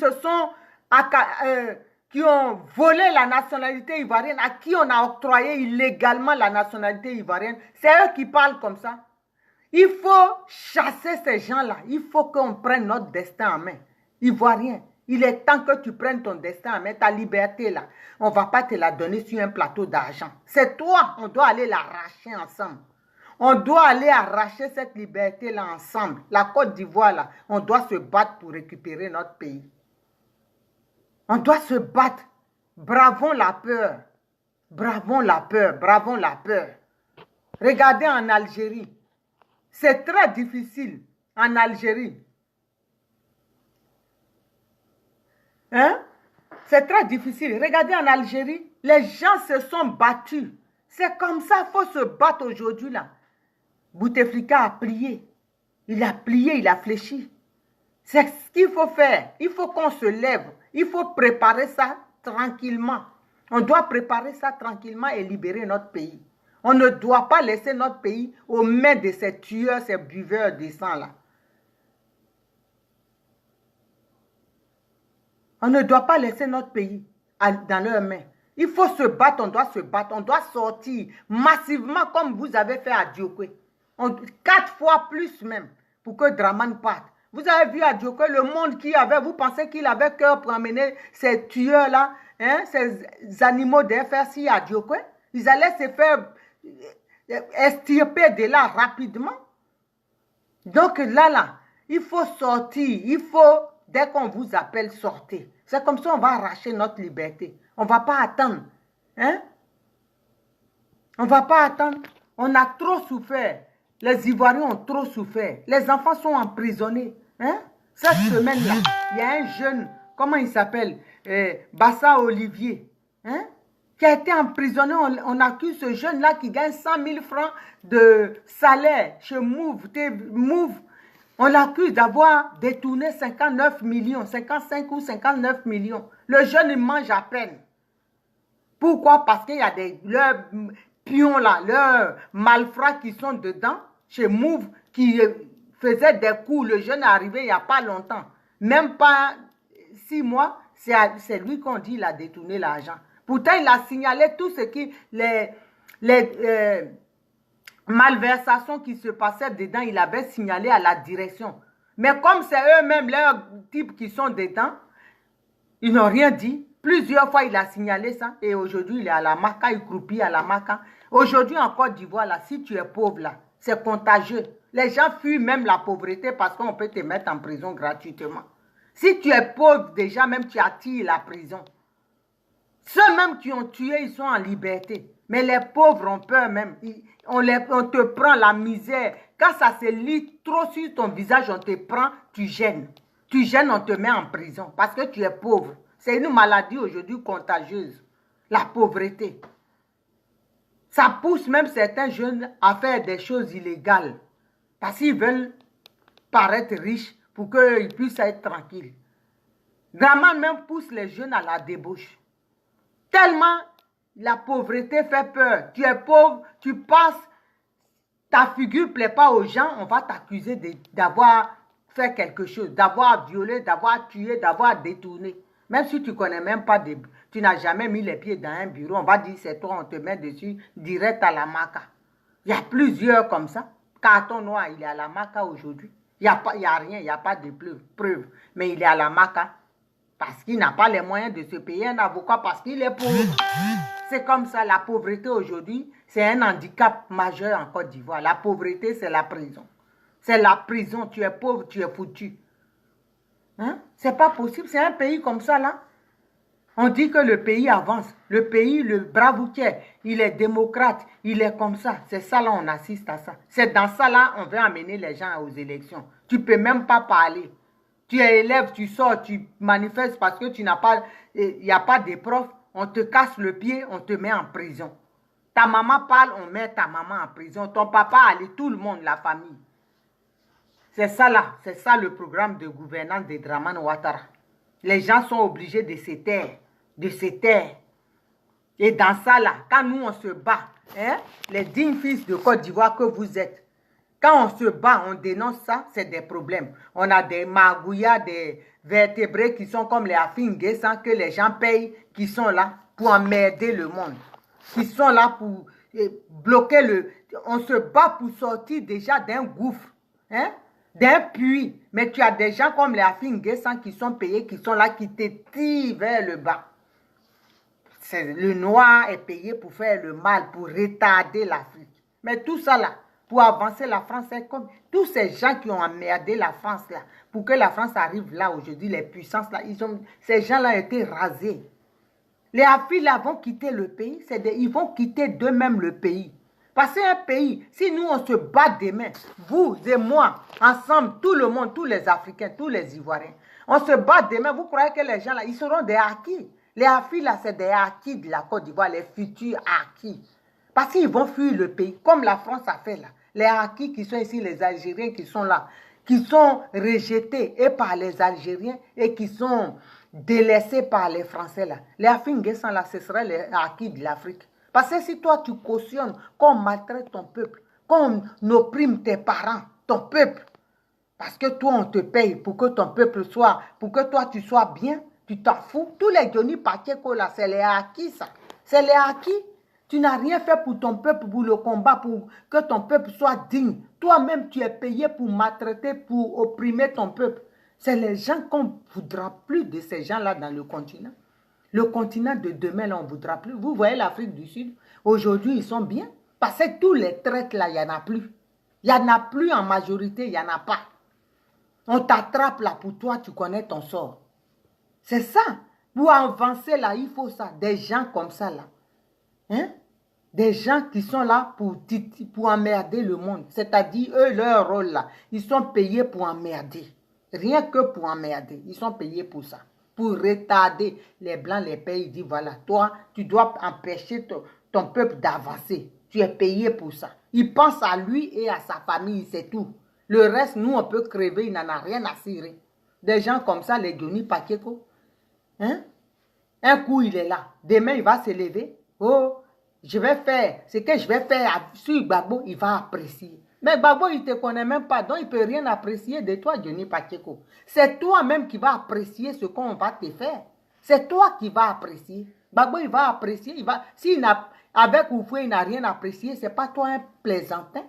ont volé la nationalité ivoirienne, à qui on a octroyé illégalement la nationalité ivoirienne, c'est eux qui parlent comme ça. Il faut chasser ces gens-là. Il faut qu'on prenne notre destin en main. Ivoirien, il est temps que tu prennes ton destin en main, ta liberté là. On ne va pas te la donner sur un plateau d'argent. C'est toi, on doit aller l'arracher ensemble. On doit aller arracher cette liberté-là ensemble. La Côte d'Ivoire, là, on doit se battre pour récupérer notre pays. On doit se battre. Bravons la peur. Bravons la peur. Bravons la peur. Regardez en Algérie. C'est très difficile en Algérie. Hein? C'est très difficile. Regardez en Algérie, les gens se sont battus. C'est comme ça, il faut se battre aujourd'hui là. Bouteflika a plié. Il a plié, il a fléchi. C'est ce qu'il faut faire. Il faut qu'on se lève. Il faut préparer ça tranquillement. On doit préparer ça tranquillement et libérer notre pays. On ne doit pas laisser notre pays aux mains de ces tueurs, ces buveurs de sang là. On ne doit pas laisser notre pays dans leurs mains. Il faut se battre, on doit se battre, on doit sortir massivement comme vous avez fait à Diokwe. 4 fois plus même pour que Draman parte. Vous avez vu à Diokwe le monde qu'il avait, vous pensez qu'il avait cœur pour amener ces tueurs-là, hein, ces animaux de FRC à Diokwe? Ils allaient se faire extirper de là rapidement. Donc là, il faut sortir, il faut, dès qu'on vous appelle, sortez. C'est comme ça qu'on va arracher notre liberté. On ne va pas attendre. Hein? On ne va pas attendre. On a trop souffert. Les Ivoiriens ont trop souffert. Les enfants sont emprisonnés. Hein? Cette semaine-là, il y a un jeune, comment il s'appelle? Bassa Olivier. Hein? Qui a été emprisonné. On accuse ce jeune-là qui gagne 100 000 francs de salaire chez Move. On l'accuse d'avoir détourné 59 millions, 55 ou 59 millions. Le jeune, il mange à peine. Pourquoi? Parce qu'il y a leurs pions là, leurs malfrats qui sont dedans, chez Move qui faisait des coups. Le jeune est arrivé il n'y a pas longtemps. Même pas 6 mois, c'est lui qu'on dit qu'il a détourné l'argent. Pourtant, il a signalé tout ce qui... les malversations qui se passaient dedans, il avait signalé à la direction. Mais comme c'est eux-mêmes, leurs types qui sont dedans, ils n'ont rien dit. Plusieurs fois, il a signalé ça. Et aujourd'hui, il est à la Maca, il croupit à la Maca. Aujourd'hui, en Côte d'Ivoire, là, si tu es pauvre, là, c'est contagieux. Les gens fuient même la pauvreté parce qu'on peut te mettre en prison gratuitement. Si tu es pauvre, déjà, même tu attires la prison. Ceux même qui ont tué, ils sont en liberté. Mais les pauvres ont peur même. On te prend la misère. Quand ça se lit trop sur ton visage, on te prend, tu gênes. Tu gênes, on te met en prison parce que tu es pauvre. C'est une maladie aujourd'hui contagieuse. La pauvreté. Ça pousse même certains jeunes à faire des choses illégales. Parce qu'ils veulent paraître riches pour qu'ils puissent être tranquilles. Vraiment même pousse les jeunes à la débauche. Tellement la pauvreté fait peur. Tu es pauvre, tu passes, ta figure ne plaît pas aux gens, on va t'accuser d'avoir fait quelque chose, d'avoir violé, d'avoir tué, d'avoir détourné. Même si tu ne connais même pas, tu n'as jamais mis les pieds dans un bureau, on va dire c'est toi, on te met dessus, direct à la Maca. Il y a plusieurs comme ça. Carton noir, il est à la Maca aujourd'hui. Il n'y a rien, il n'y a pas de preuve. Mais il est à la Maca. Parce qu'il n'a pas les moyens de se payer un avocat parce qu'il est pauvre. C'est comme ça, la pauvreté aujourd'hui, c'est un handicap majeur en Côte d'Ivoire. La pauvreté, c'est la prison. C'est la prison, tu es pauvre, tu es foutu. Hein? C'est pas possible, c'est un pays comme ça là. On dit que le pays avance. Le pays, le Bravouquet, il est démocrate, il est comme ça. C'est ça là, on assiste à ça. C'est dans ça là, on veut amener les gens aux élections. Tu peux même pas parler. Tu es élève, tu sors, tu manifestes parce que tu n'as pas, il n'y a pas de profs, on te casse le pied, on te met en prison. Ta maman parle, on met ta maman en prison. Ton papa, allez, tout le monde, la famille. C'est ça là, c'est ça le programme de gouvernance de Dramane Ouattara. Les gens sont obligés de se taire, de se taire. Et dans ça là, quand nous on se bat, hein, les dignes fils de Côte d'Ivoire que vous êtes, quand on se bat, on dénonce ça, c'est des problèmes. On a des magouillas, des vertébrés qui sont comme les Afingués, sans que les gens payent, qui sont là pour emmerder le monde. Qui sont là pour bloquer le... On se bat pour sortir déjà d'un gouffre, hein, d'un puits. Mais tu as des gens comme les Afingués, sans qui sont payés, qui sont là, qui te tirent vers le bas. Le noir est payé pour faire le mal, pour retarder l'Afrique. Mais tout ça là, pour avancer la France, c'est comme tous ces gens qui ont emmerdé la France là, pour que la France arrive là aujourd'hui, les puissances là, ces gens-là ont été rasés. Les Afri là vont quitter le pays, ils vont quitter d'eux-mêmes le pays. Parce que un pays, si nous on se bat demain, vous et moi, ensemble, tout le monde, tous les Africains, tous les Ivoiriens, on se bat demain, vous croyez que les gens là, ils seront des acquis. Les acquis là, c'est des acquis de la Côte d'Ivoire, les futurs acquis. Parce qu'ils vont fuir le pays, comme la France a fait là. Les acquis qui sont ici, les Algériens qui sont là, qui sont rejetés et par les Algériens et qui sont délaissés par les Français là. Les Afingués sont là, ce seraient les acquis de l'Afrique. Parce que si toi tu cautionnes qu'on maltraite ton peuple, qu'on opprime tes parents, ton peuple, parce que toi on te paye pour que ton peuple soit, pour que toi tu sois bien, tu t'en fous. Tous les Johnny Pacheco là, c'est les acquis ça. C'est les acquis. Tu n'as rien fait pour ton peuple, pour le combat, pour que ton peuple soit digne. Toi-même, tu es payé pour maltraiter, pour opprimer ton peuple. C'est les gens qu'on ne voudra plus de ces gens-là dans le continent. Le continent de demain, là, on ne voudra plus. Vous voyez l'Afrique du Sud, aujourd'hui, ils sont bien. Parce que tous les traites, là, il n'y en a plus. Il n'y en a plus en majorité, il n'y en a pas. On t'attrape là pour toi, tu connais ton sort. C'est ça. Pour avancer là, il faut ça. Des gens comme ça là. Hein? Des gens qui sont là pour emmerder le monde. C'est-à-dire, eux, leur rôle là, ils sont payés pour emmerder. Rien que pour emmerder. Ils sont payés pour ça. Pour retarder les Blancs, les pays. Ils disent, voilà, toi, tu dois empêcher ton peuple d'avancer. Tu es payé pour ça. Ils pensent à lui et à sa famille, c'est tout. Le reste, nous, on peut crever, il n'en a rien à cirer. Des gens comme ça, les Johnny Pacheco, hein? Un coup, il est là. Demain, il va se lever. Oh, je vais faire ce que je vais faire sur Gbagbo, il va apprécier. Mais Gbagbo, il ne te connaît même pas, donc il ne peut rien apprécier de toi, Johnny Pacheco. C'est toi-même qui vas apprécier ce qu'on va te faire. C'est toi qui vas apprécier. Gbagbo, il va apprécier. Avec Oufoué, il n'a rien apprécié. Ce n'est pas toi un plaisantin.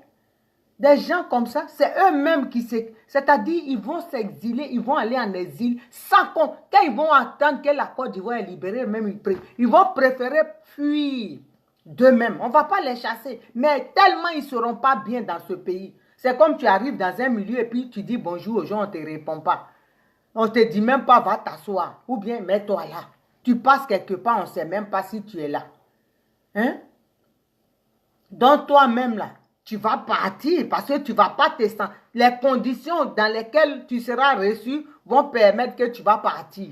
Des gens comme ça, c'est eux-mêmes qui se... C'est-à-dire, ils vont s'exiler, ils vont aller en exil sans qu'on... Quand ils vont attendre que la Côte d'Ivoire est libérée, même ils vont préférer fuir d'eux-mêmes. On ne va pas les chasser. Mais tellement ils ne seront pas bien dans ce pays. C'est comme tu arrives dans un milieu et puis tu dis bonjour aux gens, on ne te répond pas. On ne te dit même pas va t'asseoir. Ou bien mets-toi là. Tu passes quelque part, on ne sait même pas si tu es là. Hein? Donc toi-même là, tu vas partir parce que tu ne vas pas te sentir. Les conditions dans lesquelles tu seras reçu vont permettre que tu vas partir.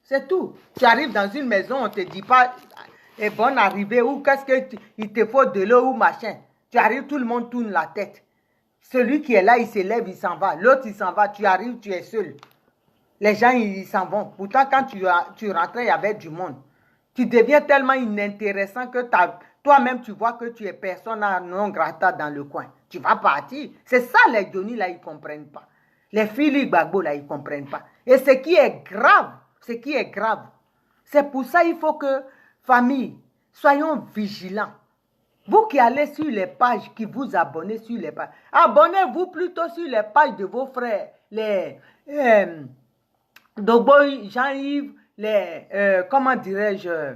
C'est tout. Tu arrives dans une maison, on ne te dit pas bonne arrivée ou qu'est-ce qu'il te faut de l'eau ou machin. Tu arrives, tout le monde tourne la tête. Celui qui est là, il se lève, il s'en va. L'autre, il s'en va. Tu arrives, tu es seul. Les gens, ils s'en vont. Pourtant, quand tu rentrais, il y avait du monde. Tu deviens tellement inintéressant que toi-même, tu vois que tu es persona non grata dans le coin. Tu vas partir. C'est ça, les Johnny, là, ils ne comprennent pas. Les filles Gbagbo, là, ils ne comprennent pas. Et ce qui est grave, c'est pour ça qu'il faut que, famille, soyons vigilants. Vous qui allez sur les pages, qui vous abonnez sur les pages, abonnez-vous plutôt sur les pages de vos frères, les Dogboy, Jean-Yves, les, comment dirais-je,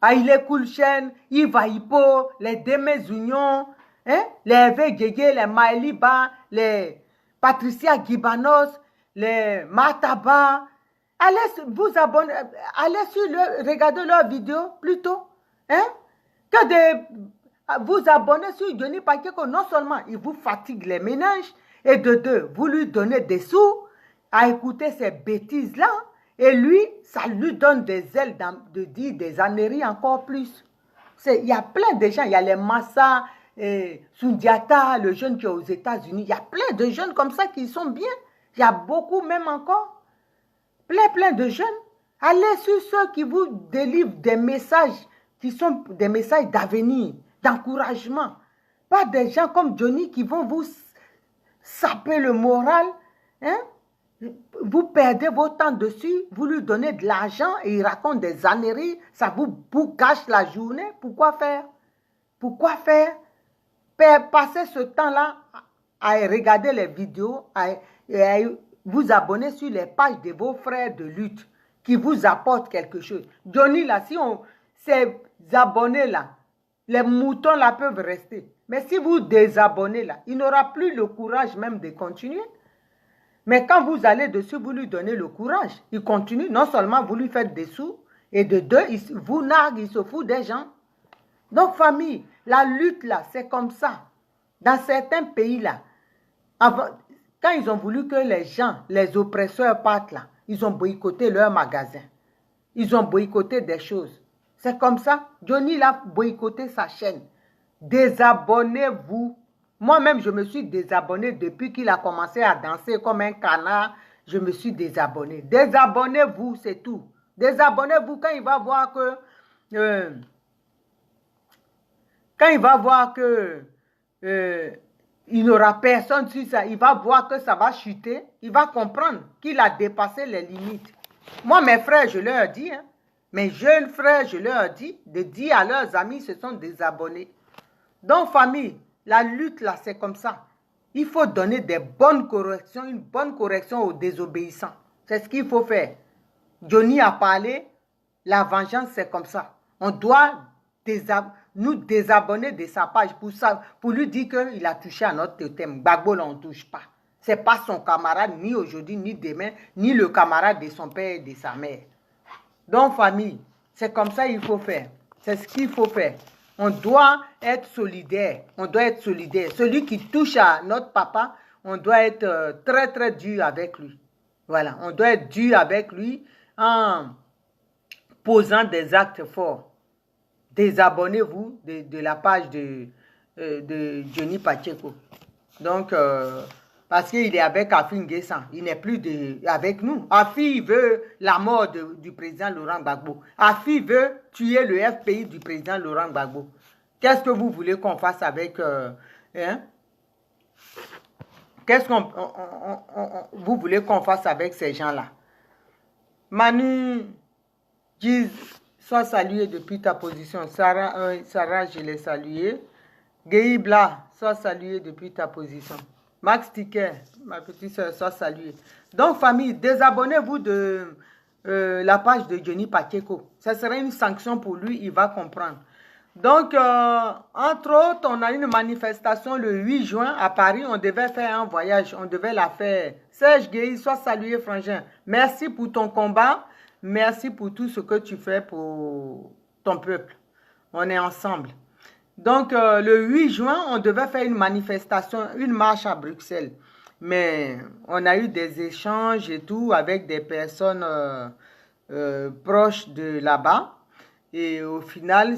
Aïlé Koulchen, Yves Aïpo, les Demez Union, hein, les Hervé Gégé, les Maëliba, les Patricia Gibanos, les Mataba. Allez vous abonner, allez sur regardez leurs vidéos plutôt, hein, que de vous abonner sur Johnny Pacheco. Non seulement il vous fatigue les ménages, et de deux, vous lui donnez des sous à écouter ces bêtises-là, et lui, ça lui donne des ailes de dire des âneries encore plus. Il y a plein de gens, il y a les Massa, Sundiata, le jeune qui est aux États-Unis, il y a plein de jeunes comme ça qui sont bien. Il y a beaucoup même encore. Plein de jeunes. Allez sur ceux qui vous délivrent des messages qui sont des messages d'avenir, d'encouragement. Pas des gens comme Johnny qui vont vous saper le moral. Hein? Vous perdez votre temps dessus, vous lui donnez de l'argent et il raconte des âneries, ça vous gâche la journée. Pourquoi faire? Pourquoi faire? Passer ce temps-là à regarder les vidéos, à vous abonner sur les pages de vos frères de lutte qui vous apportent quelque chose. Johnny, là, si ces abonnés-là, les moutons là peuvent rester. Mais si vous désabonnez là, il n'aura plus le courage même de continuer. Mais quand vous allez dessus, vous lui donnez le courage. Il continue. Non seulement vous lui faites des sous, et de deux, il vous nargue, il se fout des gens. Donc, famille, la lutte là, c'est comme ça. Dans certains pays là, quand ils ont voulu que les gens, les oppresseurs partent là, ils ont boycotté leurs magasins. Ils ont boycotté des choses. C'est comme ça. Johnny l'a boycotté sa chaîne. Désabonnez-vous. Moi-même, je me suis désabonné depuis qu'il a commencé à danser comme un canard. Je me suis désabonné. Désabonnez-vous, c'est tout. Désabonnez-vous quand il va voir que... quand il va voir que... il n'aura personne sur ça. Il va voir que ça va chuter. Il va comprendre qu'il a dépassé les limites. Moi, mes frères, je leur dis, hein, mes jeunes frères, je leur dis, de dire à leurs amis, ce sont des abonnés. Donc, famille, la lutte, là, c'est comme ça. Il faut donner des bonnes corrections, une bonne correction aux désobéissants. C'est ce qu'il faut faire. Johnny a parlé, la vengeance, c'est comme ça. On doit nous désabonner de sa page pour lui dire qu'il a touché à notre totem. Gbagbo, on ne touche pas. Ce n'est pas son camarade, ni aujourd'hui, ni demain, ni le camarade de son père et de sa mère. Donc, famille, c'est comme ça qu'il faut faire. C'est ce qu'il faut faire. On doit être solidaire. On doit être solidaire. Celui qui touche à notre papa, on doit être très, très dur avec lui. Voilà, on doit être dur avec lui en posant des actes forts. Désabonnez-vous de la page de Johnny Pacheco. Donc, parce qu'il est avec Afi N'Guessan. Il n'est plus avec nous. Afi veut la mort du président Laurent Gbagbo. Afi veut tuer le FPI du président Laurent Gbagbo. Qu'est-ce que vous voulez qu'on fasse avec Hein? Qu'est-ce qu'on vous voulez qu'on fasse avec ces gens-là? Manu, dis, sois salué depuis ta position. Sarah, Sarah, je l'ai salué. Geibla, sois salué depuis ta position. Max Ticket, ma petite soeur, sois salué. Donc, famille, désabonnez-vous de la page de Johnny Pacheco. Ça serait une sanction pour lui, il va comprendre. Donc, entre autres, on a une manifestation le 8 juin à Paris. On devait faire un voyage, on devait la faire. Serge Gueye, sois salué, frangin. Merci pour ton combat. Merci pour tout ce que tu fais pour ton peuple. On est ensemble. Donc, le 8 juin, on devait faire une manifestation, une marche à Bruxelles. Mais on a eu des échanges et tout avec des personnes proches de là-bas. Et au final,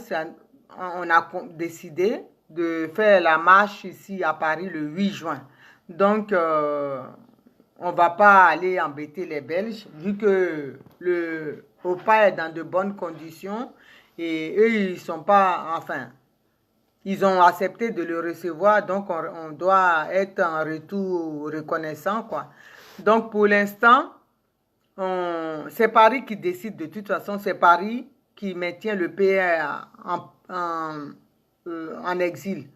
on a décidé de faire la marche ici à Paris le 8 juin. Donc, on ne va pas aller embêter les Belges, vu que le OPA est dans de bonnes conditions. Et eux, ils sont pas, enfin, ils ont accepté de le recevoir, donc on doit être en retour reconnaissant, quoi. Donc, pour l'instant, c'est Paris qui décide de toute façon, c'est Paris qui maintient le PR en exil.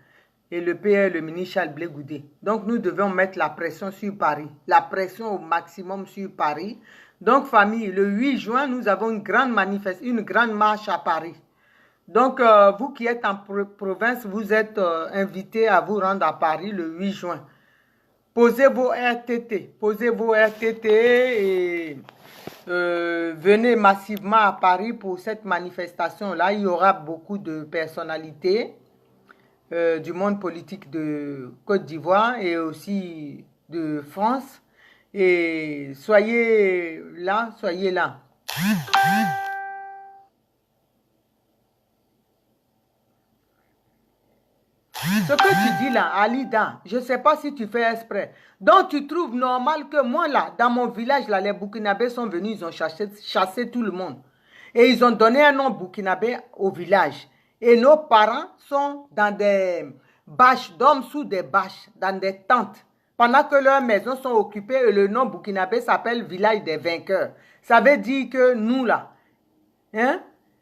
Et le PR, le ministre Charles Blé Goudé. Donc, nous devons mettre la pression sur Paris. La pression au maximum sur Paris. Donc, famille, le 8 juin, nous avons une grande manifestation, une grande marche à Paris. Donc, vous qui êtes en province, vous êtes invités à vous rendre à Paris le 8 juin. Posez vos RTT. Posez vos RTT et venez massivement à Paris pour cette manifestation-là. Il y aura beaucoup de personnalités du monde politique de Côte d'Ivoire et aussi de France. Et soyez là, soyez là. Ce que tu dis là, Alida, je ne sais pas si tu fais exprès. Donc tu trouves normal que moi là, dans mon village, là, les Burkinabés sont venus, ils ont chassé tout le monde. Et ils ont donné un nom Burkinabé au village. Et nos parents sont dans des bâches, dorment sous des bâches, dans des tentes. Pendant que leurs maisons sont occupées et le nom Burkinabé s'appelle Village des Vainqueurs. Ça veut dire que nous là, hein,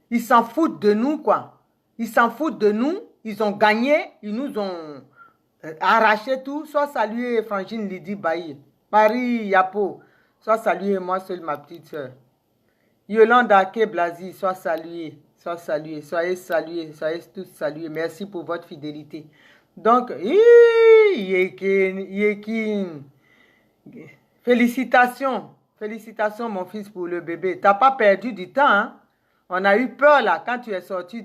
ils s'en foutent de nous quoi. Ils s'en foutent de nous. Ils ont gagné, ils nous ont arraché tout. Soit salué Frangine Lydie Bailly. Paris Yapo. Soit salué moi seule ma petite soeur. Yolande Ake Blasi. Soit salué. Soit salué. Soyez salués. Soyez tous salués. Merci pour votre fidélité. Donc, Yekin. Félicitations. Félicitations mon fils pour le bébé. Tu n'as pas perdu du temps. Hein? On a eu peur là quand tu es sorti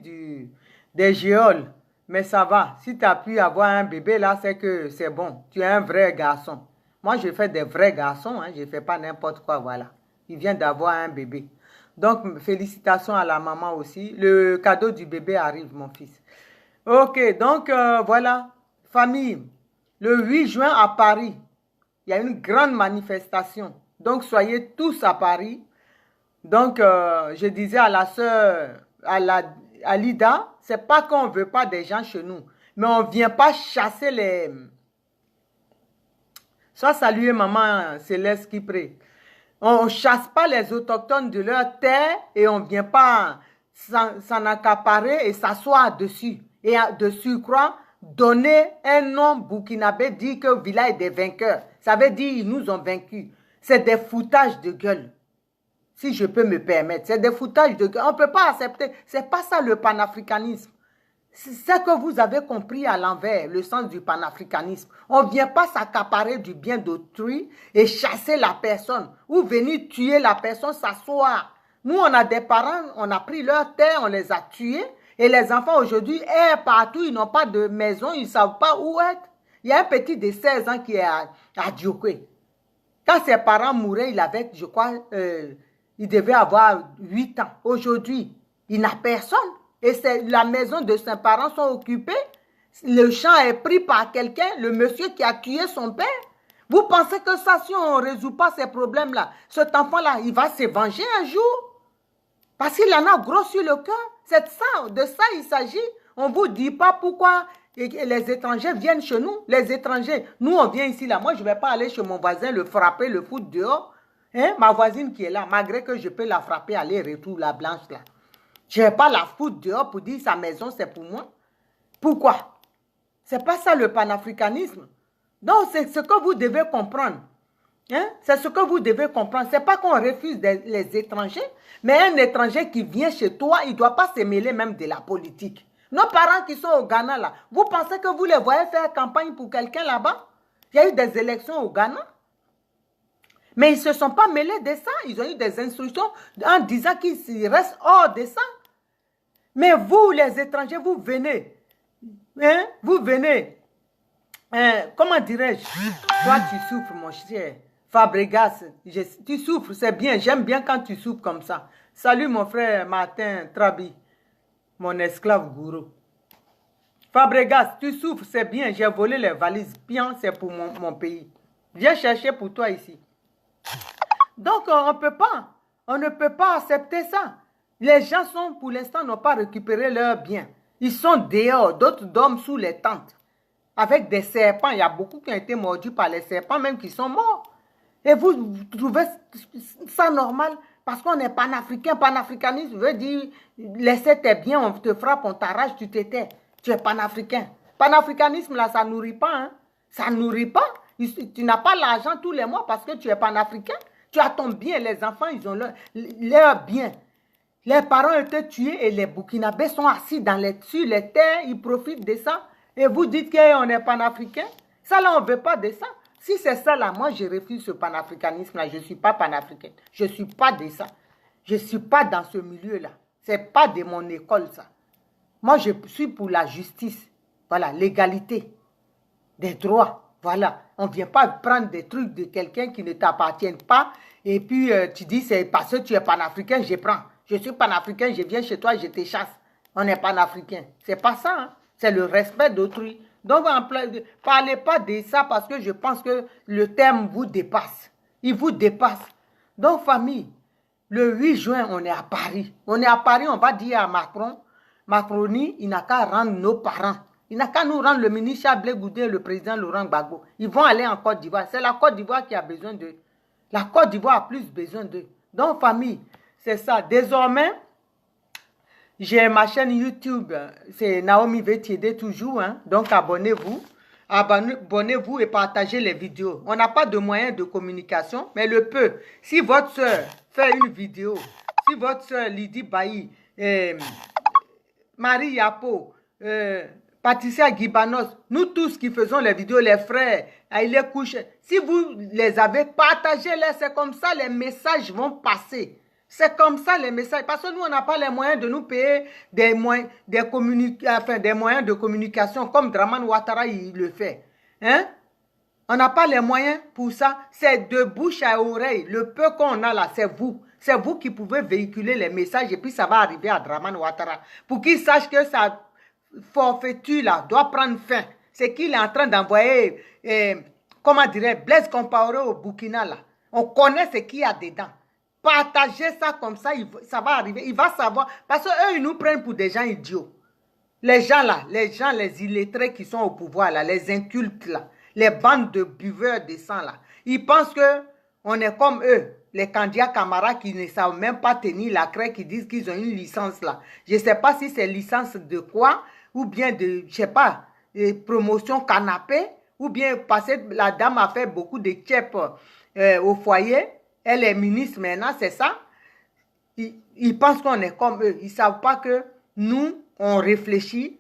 des géoles. Mais ça va. Si tu as pu avoir un bébé là, c'est que c'est bon. Tu es un vrai garçon. Moi, je fais des vrais garçons. Hein. Je ne fais pas n'importe quoi. Voilà. Il vient d'avoir un bébé. Donc, félicitations à la maman aussi. Le cadeau du bébé arrive, mon fils. Ok. Donc, voilà. Famille. Le 8 juin à Paris, il y a une grande manifestation. Donc, soyez tous à Paris. Donc, je disais à la sœur, à Lida, c'est pas qu'on ne veut pas des gens chez nous, mais on ne vient pas chasser les... Soit saluer maman Céleste qui prie. On ne chasse pas les autochtones de leur terre et on ne vient pas s'en accaparer et s'asseoir dessus. Et de surcroît, donner un nom burkinabé, dire que village des vainqueurs. Ça veut dire qu'ils nous ont vaincus. C'est des foutages de gueule. Si je peux me permettre, c'est des foutages de gueule. On ne peut pas accepter. C'est pas ça le panafricanisme. C'est ça que vous avez compris à l'envers, le sens du panafricanisme. On ne vient pas s'accaparer du bien d'autrui et chasser la personne. Ou venir tuer la personne, s'asseoir. Nous, on a des parents, on a pris leur terre, on les a tués. Et les enfants aujourd'hui errent partout, ils n'ont pas de maison, ils ne savent pas où être. Il y a un petit de 16 ans qui est à Djokwe. Quand ses parents mouraient, il avait, je crois... il devait avoir 8 ans. Aujourd'hui, il n'a personne. Et la maison de ses parents sont occupées. Le champ est pris par quelqu'un, le monsieur qui a tué son père. Vous pensez que ça, si on ne résout pas ces problèmes-là, cet enfant-là, il va se venger un jour? Parce qu'il en a gros sur le cœur. C'est ça, de ça il s'agit. On ne vous dit pas pourquoi et les étrangers viennent chez nous. Les étrangers, nous on vient ici là. Moi je ne vais pas aller chez mon voisin le frapper, le foutre dehors. Hein? Ma voisine qui est là, malgré que je peux la frapper aller-retour, la blanche là. Je ne vais pas la foutre dehors pour dire sa maison c'est pour moi. Pourquoi? Ce n'est pas ça le panafricanisme. Donc c'est ce que vous devez comprendre. Hein? C'est ce que vous devez comprendre. Ce n'est pas qu'on refuse les étrangers, mais un étranger qui vient chez toi, il ne doit pas se mêler même de la politique. Nos parents qui sont au Ghana là, vous pensez que vous les voyez faire campagne pour quelqu'un là-bas? Il y a eu des élections au Ghana. Mais ils ne se sont pas mêlés de ça. Ils ont eu des instructions en disant qu'ils restent hors de ça. Mais vous, les étrangers, vous venez. Hein? Vous venez. Comment dirais-je? Toi, tu souffres, mon cher. Fabregas, tu souffres, c'est bien. J'aime bien quand tu souffres comme ça. Salut, mon frère Martin Trabi, mon esclave gourou. Fabregas, tu souffres, c'est bien. J'ai volé les valises. Bien, c'est pour mon pays. Viens chercher pour toi ici. Donc, on ne peut pas accepter ça. Les gens sont, pour l'instant, n'ont pas récupéré leurs biens. Ils sont dehors, d'autres dorment sous les tentes. Avec des serpents, il y a beaucoup qui ont été mordus par les serpents, même qui sont morts. Et vous trouvez ça normal? Parce qu'on est panafricain. Panafricanisme veut dire, laissez tes biens, on te frappe, on t'arrache, tu t'étais. Tu es panafricain. Panafricanisme, là, ça ne nourrit pas. Hein? Ça ne nourrit pas. Tu n'as pas l'argent tous les mois parce que tu es panafricain. Tu as ton bien, les enfants, ils ont leur bien. Les parents ont été tués et les Burkinabés sont assis sur les terres, ils profitent de ça. Et vous dites qu'on est panafricain? Ça là, on ne veut pas de ça. Si c'est ça là, moi je refuse ce panafricanisme là. Je ne suis pas panafricain. Je ne suis pas de ça. Je ne suis pas dans ce milieu là. Ce n'est pas de mon école ça. Moi je suis pour la justice. Voilà, l'égalité des droits. Voilà, on ne vient pas prendre des trucs de quelqu'un qui ne t'appartient pas et puis tu dis c'est parce que tu es panafricain, je prends. Je suis panafricain, je viens chez toi, je te chasse. On est panafricain. C'est pas ça, hein? C'est le respect d'autrui. Donc, ne parlez pas de ça parce que je pense que le terme vous dépasse. Il vous dépasse. Donc, famille, le 8 juin, on est à Paris. On est à Paris, on va dire à Macron, Macronie, il n'a qu'à rendre nos parents. Il n'a qu'à nous rendre le ministre Chablé Goudé et le président Laurent Gbagbo. Ils vont aller en Côte d'Ivoire. C'est la Côte d'Ivoire qui a besoin d'eux. La Côte d'Ivoire a plus besoin d'eux. Donc, famille, c'est ça. Désormais, j'ai ma chaîne YouTube. C'est Naomi Vétiédé toujours. Hein? Donc, abonnez-vous. Abonnez-vous et partagez les vidéos. On n'a pas de moyens de communication, mais le peu. Si votre soeur fait une vidéo, si votre soeur Lydie Bailly, Marie Yapo, Patricia Guibanos, nous tous qui faisons les vidéos, les frères, il est couché. Si vous les avez, partagez-les. C'est comme ça les messages vont passer. C'est comme ça les messages. Parce que nous, on n'a pas les moyens de nous payer des moyens de communication comme Draman Ouattara, il le fait. Hein? On n'a pas les moyens pour ça. C'est de bouche à oreille. Le peu qu'on a là, c'est vous. C'est vous qui pouvez véhiculer les messages et puis ça va arriver à Draman Ouattara. Pour qu'il sache que sa forfaiture là doit prendre fin. C'est qu'il est en train d'envoyer, comment dirais, Blaise Compaoré au Burkina là. On connaît ce qu'il y a dedans. Partagez ça comme ça, ça va arriver. Il va savoir. Parce qu'eux, ils nous prennent pour des gens idiots. Les gens là, les illettrés qui sont au pouvoir là, les incultes là, les bandes de buveurs de sang là, ils pensent qu'on est comme eux, les candidats camarades qui ne savent même pas tenir la craie, qui disent qu'ils ont une licence là. Je ne sais pas si c'est licence de quoi, ou bien de, je ne sais pas, promotion canapé, ou bien parce que la dame a fait beaucoup de tchèpes au foyer. Elle est ministre maintenant, c'est ça. Ils pensent qu'on est comme eux. Ils ne savent pas que nous, on réfléchit,